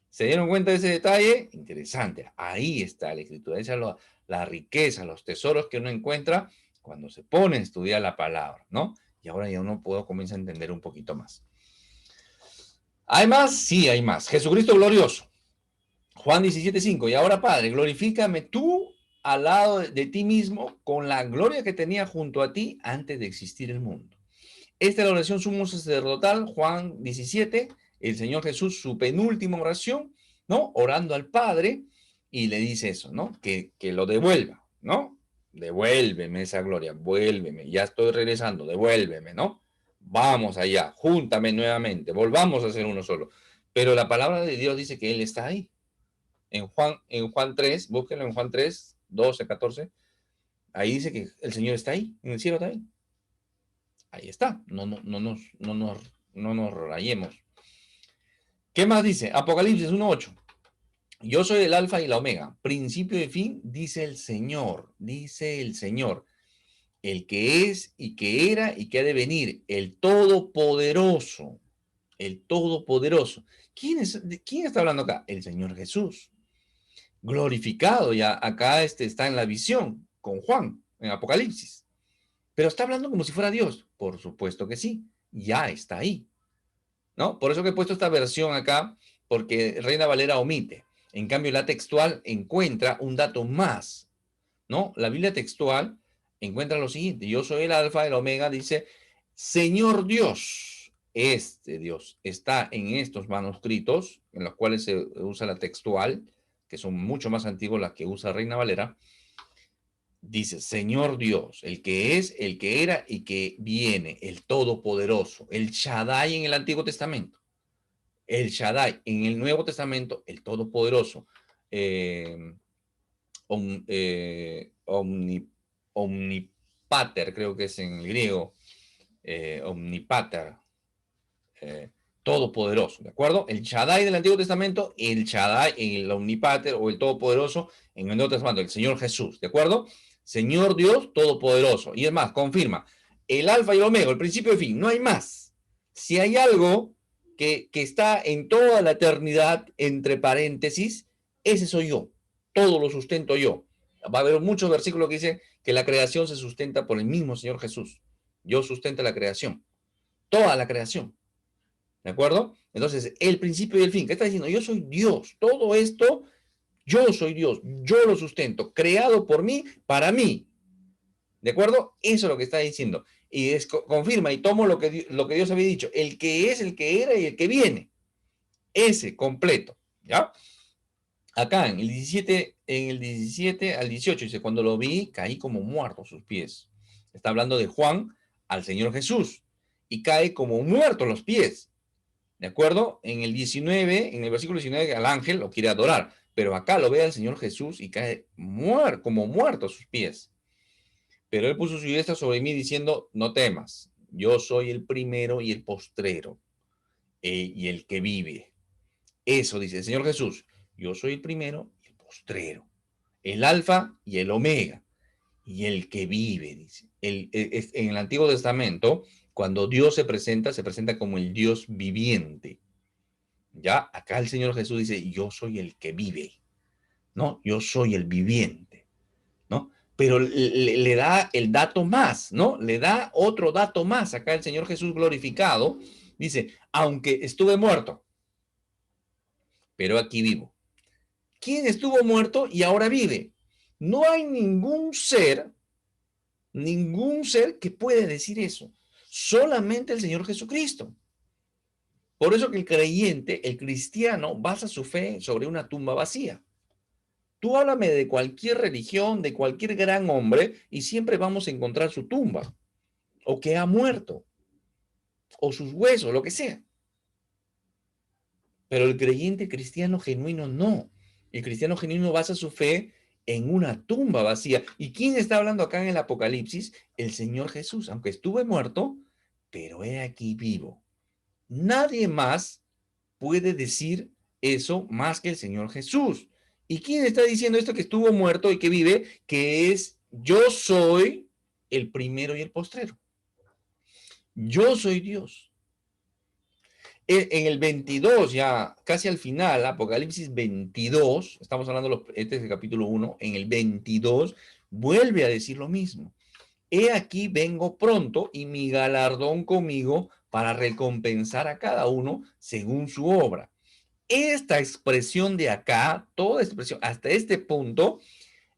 ¿Se dieron cuenta de ese detalle? Interesante. Ahí está la escritura. Esa es la riqueza, los tesoros que uno encuentra cuando se pone a estudiar la palabra, ¿no? Y ahora ya uno comienza a entender un poquito más. ¿Hay más? Sí, hay más. Jesucristo glorioso. Juan 17:5. Y ahora, Padre, glorifícame tú al lado de ti mismo con la gloria que tenía junto a ti antes de existir el mundo. Esta es la oración sumo sacerdotal, Juan 17, el Señor Jesús, su penúltima oración, ¿no? Orando al Padre, y le dice eso, ¿no? Que lo devuelva, ¿no? Devuélveme esa gloria, vuélveme, ya estoy regresando, devuélveme, ¿no? Vamos allá, júntame nuevamente, volvamos a ser uno solo. Pero la palabra de Dios dice que Él está ahí. En Juan 3, búsquenlo en Juan 3, 12, 14, ahí dice que el Señor está ahí, en el cielo está ahí. Ahí está, no nos rayemos. ¿Qué más dice? Apocalipsis 1:8. Yo soy el alfa y la omega, principio y fin, dice el Señor, el que es y que era y que ha de venir, el Todopoderoso, el Todopoderoso. ¿Quién está hablando acá? El Señor Jesús, glorificado, ya acá está en la visión con Juan, en Apocalipsis. Pero está hablando como si fuera Dios. Por supuesto que sí, ya está ahí, ¿no? Por eso que he puesto esta versión acá, porque Reina Valera omite. En cambio, la textual encuentra un dato más, ¿no? La Biblia textual encuentra lo siguiente: yo soy el alfa, el omega, dice, Señor Dios. Este Dios está en estos manuscritos, en los cuales se usa la textual, que son mucho más antiguos las que usa Reina Valera. Dice, Señor Dios, el que es, el que era y que viene, el Todopoderoso, el Shaddai en el Antiguo Testamento, el Shaddai en el Nuevo Testamento, el Todopoderoso, omnipater, creo que es en el griego, omnipater, todopoderoso, ¿de acuerdo? El Shaddai del Antiguo Testamento, el Shaddai en el omnipater o el todopoderoso en el Nuevo Testamento, el Señor Jesús, ¿de acuerdo? Señor Dios todopoderoso. Y es más, confirma, el alfa y el omega, el principio y el fin, no hay más. Si hay algo que está en toda la eternidad, entre paréntesis, ese soy yo, todo lo sustento yo. Va a haber muchos versículos que dicen que la creación se sustenta por el mismo Señor Jesús. Yo sustento la creación, toda la creación. ¿De acuerdo? Entonces, el principio y el fin. ¿Qué está diciendo? Yo soy Dios. Todo esto, yo soy Dios. Yo lo sustento. Creado por mí, para mí. ¿De acuerdo? Eso es lo que está diciendo. Y confirma y tomo lo que Dios había dicho. El que es, el que era y el que viene. Ese completo. ¿Ya? Acá en el 17 al 18 dice, cuando lo vi, caí como muerto a sus pies. Está hablando de Juan al Señor Jesús. Y cae como muerto a los pies. ¿De acuerdo? En el versículo 19, al ángel lo quiere adorar, pero acá lo ve al Señor Jesús y cae como muerto a sus pies. Pero él puso su diestra sobre mí diciendo, no temas, yo soy el primero y el postrero, y el que vive. Eso dice el Señor Jesús, yo soy el primero y el postrero, el alfa y el omega, y el que vive, dice. En el Antiguo Testamento, cuando Dios se presenta como el Dios viviente. Ya, acá el Señor Jesús dice, yo soy el que vive, ¿no? Yo soy el viviente, ¿no? Pero le da el dato más, ¿no? Le da otro dato más. Acá el Señor Jesús glorificado dice, aunque estuve muerto, pero aquí vivo. ¿Quién estuvo muerto y ahora vive? No hay ningún ser que puede decir eso. Solamente el Señor Jesucristo. Por eso que el creyente, el cristiano, basa su fe sobre una tumba vacía. Tú háblame de cualquier religión, de cualquier gran hombre, y siempre vamos a encontrar su tumba, o que ha muerto, o sus huesos, lo que sea. Pero el creyente cristiano genuino no. El cristiano genuino basa su fe en una tumba vacía. ¿Y quién está hablando acá en el Apocalipsis? El Señor Jesús. Aunque estuve muerto, pero he aquí vivo. Nadie más puede decir eso más que el Señor Jesús. ¿Y quién está diciendo esto que estuvo muerto y que vive? Que es, yo soy el primero y el postrero. Yo soy Dios. En el 22, ya casi al final, Apocalipsis 22, estamos hablando, este es el capítulo 1, en el 22 vuelve a decir lo mismo. He aquí vengo pronto y mi galardón conmigo para recompensar a cada uno según su obra. Esta expresión de acá, toda expresión, hasta este punto,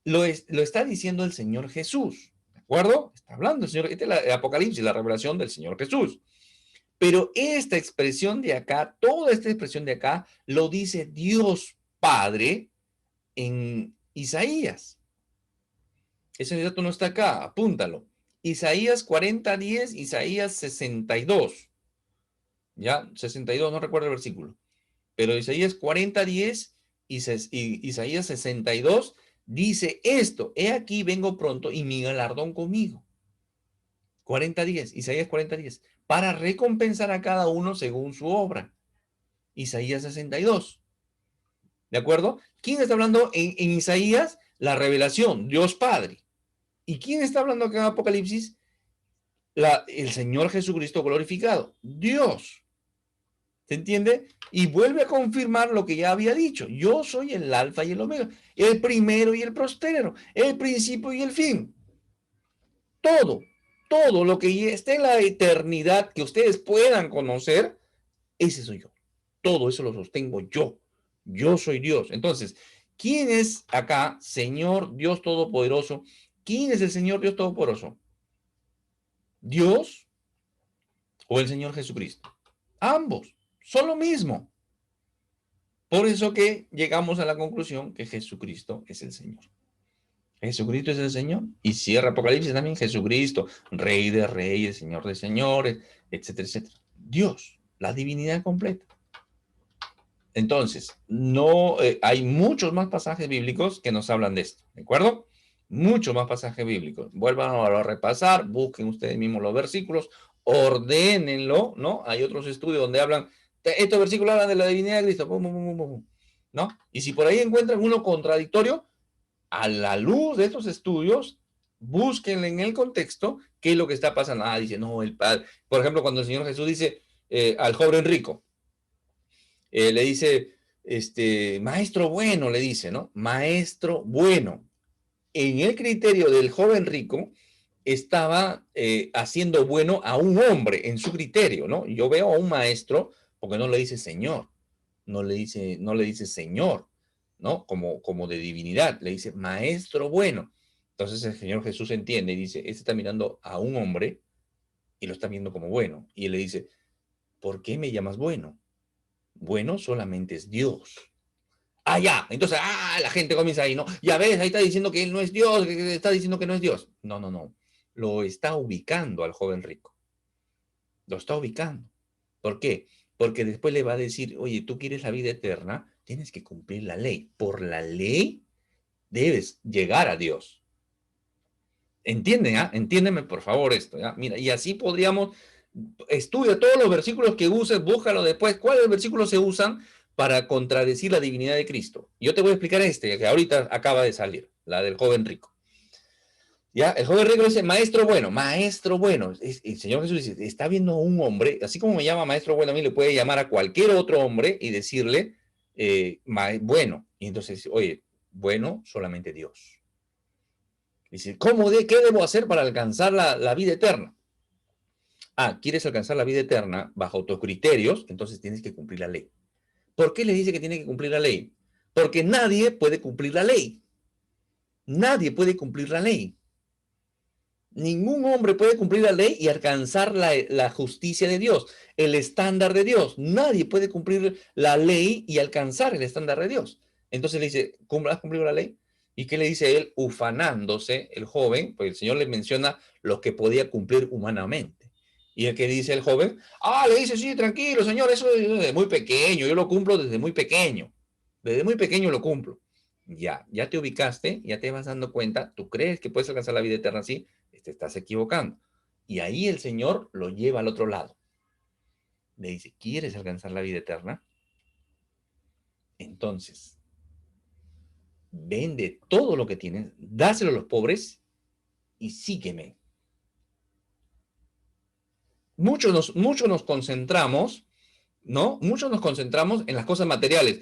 lo está diciendo el Señor Jesús. ¿De acuerdo? Está hablando el Señor, este es el Apocalipsis, la revelación del Señor Jesús. Pero esta expresión de acá, toda esta expresión de acá, lo dice Dios Padre en Isaías. Ese dato no está acá, apúntalo. Isaías 40:10, Isaías 62. Ya, 62, no recuerdo el versículo. Pero Isaías 40:10 y Isaías 62 dice esto: he aquí vengo pronto y mi galardón conmigo. 40:10, Isaías 40:10, para recompensar a cada uno según su obra. Isaías 62. ¿De acuerdo? ¿Quién está hablando en Isaías? La revelación, Dios Padre. ¿Y quién está hablando acá en Apocalipsis? El Señor Jesucristo glorificado, Dios. ¿Se entiende? Y vuelve a confirmar lo que ya había dicho. Yo soy el alfa y el omega, el primero y el postrero, el principio y el fin. Todo, todo lo que esté en la eternidad que ustedes puedan conocer, ese soy yo. Todo eso lo sostengo yo. Yo soy Dios. Entonces, ¿quién es acá Señor Dios Todopoderoso? ¿Quién es el Señor Dios Todopoderoso? ¿Dios o el Señor Jesucristo? Ambos son lo mismo. Por eso que llegamos a la conclusión que Jesucristo es el Señor. Jesucristo es el Señor. Y cierra Apocalipsis también: Jesucristo, Rey de Reyes, Señor de Señores, etcétera, etcétera. Dios, la divinidad completa. Entonces, no hay muchos más pasajes bíblicos que nos hablan de esto, ¿de acuerdo? Muchos más pasajes bíblicos. Vuelvan a repasar, busquen ustedes mismos los versículos, ordénenlo, ¿no? Hay otros estudios donde hablan, estos versículos hablan de la divinidad de Cristo, pum, pum, pum, pum, ¿no? Y si por ahí encuentran uno contradictorio, a la luz de estos estudios, búsquenle en el contexto qué es lo que está pasando. Ah, dice, no, el padre. Por ejemplo, cuando el Señor Jesús dice al joven rico, le dice, maestro bueno, le dice, ¿no? Maestro bueno. En el criterio del joven rico, estaba haciendo bueno a un hombre, en su criterio, ¿no? Yo veo a un maestro, porque no le dice señor, no le dice señor, ¿no? Como de divinidad, le dice maestro bueno. Entonces el Señor Jesús entiende y dice, este está mirando a un hombre y lo está viendo como bueno. Y él le dice, ¿por qué me llamas bueno? Bueno solamente es Dios. Ah, ya. Entonces, la gente comienza ahí, ¿no? Ya ves, ahí está diciendo que él no es Dios, que está diciendo que no es Dios. No, no, no. Lo está ubicando al joven rico. Lo está ubicando. ¿Por qué? Porque después le va a decir, oye, tú quieres la vida eterna, tienes que cumplir la ley. Por la ley debes llegar a Dios. ¿Entienden? Entiéndeme, por favor, esto. ¿ya? Mira, y así podríamos, estudia todos los versículos que uses, búscalo después. ¿Cuáles versículos se usan para contradecir la divinidad de Cristo? Yo te voy a explicar que ahorita acaba de salir, la del joven rico. Ya, el joven rico dice, maestro bueno, maestro bueno. El Señor Jesús dice, está viendo a un hombre, así como me llama maestro bueno, a mí le puede llamar a cualquier otro hombre y decirle, bueno. Y entonces, oye, bueno, solamente Dios. Dice, ¿qué debo hacer para alcanzar la vida eterna? ¿Quieres alcanzar la vida eterna bajo tus criterios? Entonces tienes que cumplir la ley. ¿Por qué le dice que tiene que cumplir la ley? Porque nadie puede cumplir la ley. Nadie puede cumplir la ley. Ningún hombre puede cumplir la ley y alcanzar la justicia de Dios, el estándar de Dios. Nadie puede cumplir la ley y alcanzar el estándar de Dios. Entonces le dice, ¿cómo has cumplido la ley? ¿Y qué le dice él? Ufanándose el joven, pues el Señor le menciona lo que podía cumplir humanamente. Y el que dice el joven, le dice, sí, tranquilo, Señor, eso es desde muy pequeño, yo lo cumplo desde muy pequeño. Desde muy pequeño lo cumplo. Ya te ubicaste, ya te vas dando cuenta, tú crees que puedes alcanzar la vida eterna así, te estás equivocando. Y ahí el Señor lo lleva al otro lado. Le dice, ¿quieres alcanzar la vida eterna? Entonces, vende todo lo que tienes, dáselo a los pobres y sígueme. Muchos nos concentramos, ¿no? Muchos nos concentramos en las cosas materiales.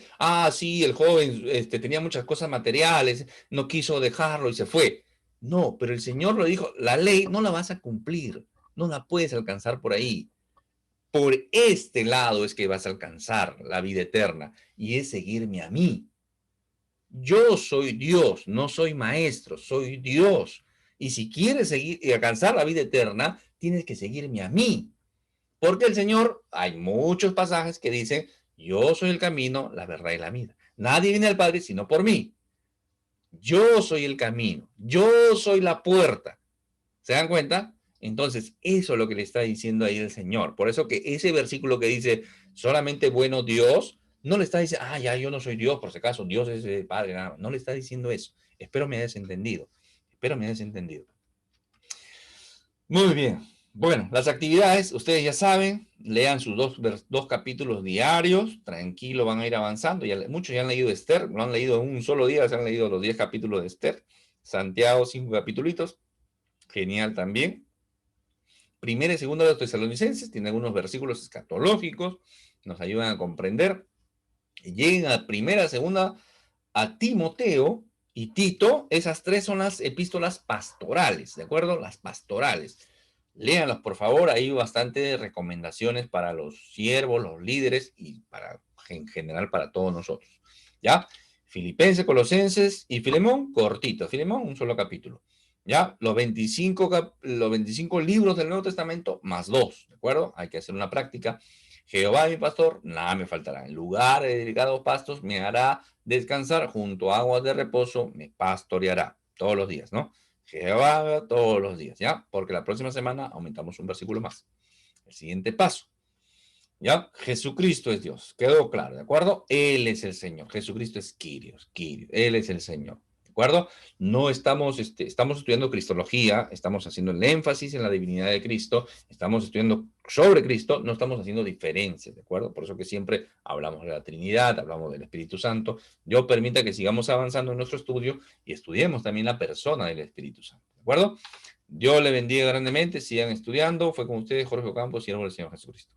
Sí, el joven tenía muchas cosas materiales, no quiso dejarlo y se fue. No, pero el Señor lo dijo, la ley no la vas a cumplir, no la puedes alcanzar por ahí. Por este lado es que vas a alcanzar la vida eterna y es seguirme a mí. Yo soy Dios, no soy maestro, soy Dios. Y si quieres seguir y alcanzar la vida eterna, tienes que seguirme a mí. Porque el Señor, hay muchos pasajes que dicen, yo soy el camino, la verdad y la vida. Nadie viene al Padre sino por mí. Yo soy el camino, yo soy la puerta. ¿Se dan cuenta? Entonces, eso es lo que le está diciendo ahí el Señor. Por eso que ese versículo que dice, solamente bueno Dios, no le está diciendo, ah, ya, yo no soy Dios, por si acaso, Dios es el Padre. No, no le está diciendo eso. Espero me hayas entendido. Espero me hayas entendido. Muy bien. Bueno, las actividades, ustedes ya saben, lean sus dos capítulos diarios, tranquilo, van a ir avanzando. Muchos ya han leído Esther, lo han leído en un solo día, se han leído los 10 capítulos de Esther. Santiago, 5 capítulos, genial también. Primera y segunda de los Tesalonicenses, tiene algunos versículos escatológicos, nos ayudan a comprender. Lleguen a primera, segunda, a Timoteo y Tito, esas tres son las epístolas pastorales, ¿de acuerdo? Las pastorales. Léanlas, por favor, hay bastante recomendaciones para los siervos, los líderes y en general para todos nosotros. ¿Ya? Filipenses, Colosenses y Filemón, cortito. Filemón, un solo capítulo. ¿Ya? Los 25 libros del Nuevo Testamento más 2, ¿de acuerdo? Hay que hacer una práctica. Jehová mi pastor, nada me faltará. En lugar de delicados pastos me hará descansar, junto a aguas de reposo me pastoreará. Todos los días, ¿no? Jehová todos los días, ¿ya? Porque la próxima semana aumentamos un versículo más. El siguiente paso, ¿ya? Jesucristo es Dios, quedó claro, ¿de acuerdo? Él es el Señor, Jesucristo es Kyrios, Él es el Señor, ¿de acuerdo? No estamos, estamos estudiando Cristología, estamos haciendo el énfasis en la divinidad de Cristo, estamos estudiando sobre Cristo, no estamos haciendo diferencias, ¿de acuerdo? Por eso que siempre hablamos de la Trinidad, hablamos del Espíritu Santo. Yo permita que sigamos avanzando en nuestro estudio y estudiemos también la persona del Espíritu Santo, ¿de acuerdo? Dios le bendiga grandemente, sigan estudiando. Fue con ustedes Jorge Ocampo, siervo del Señor Jesucristo.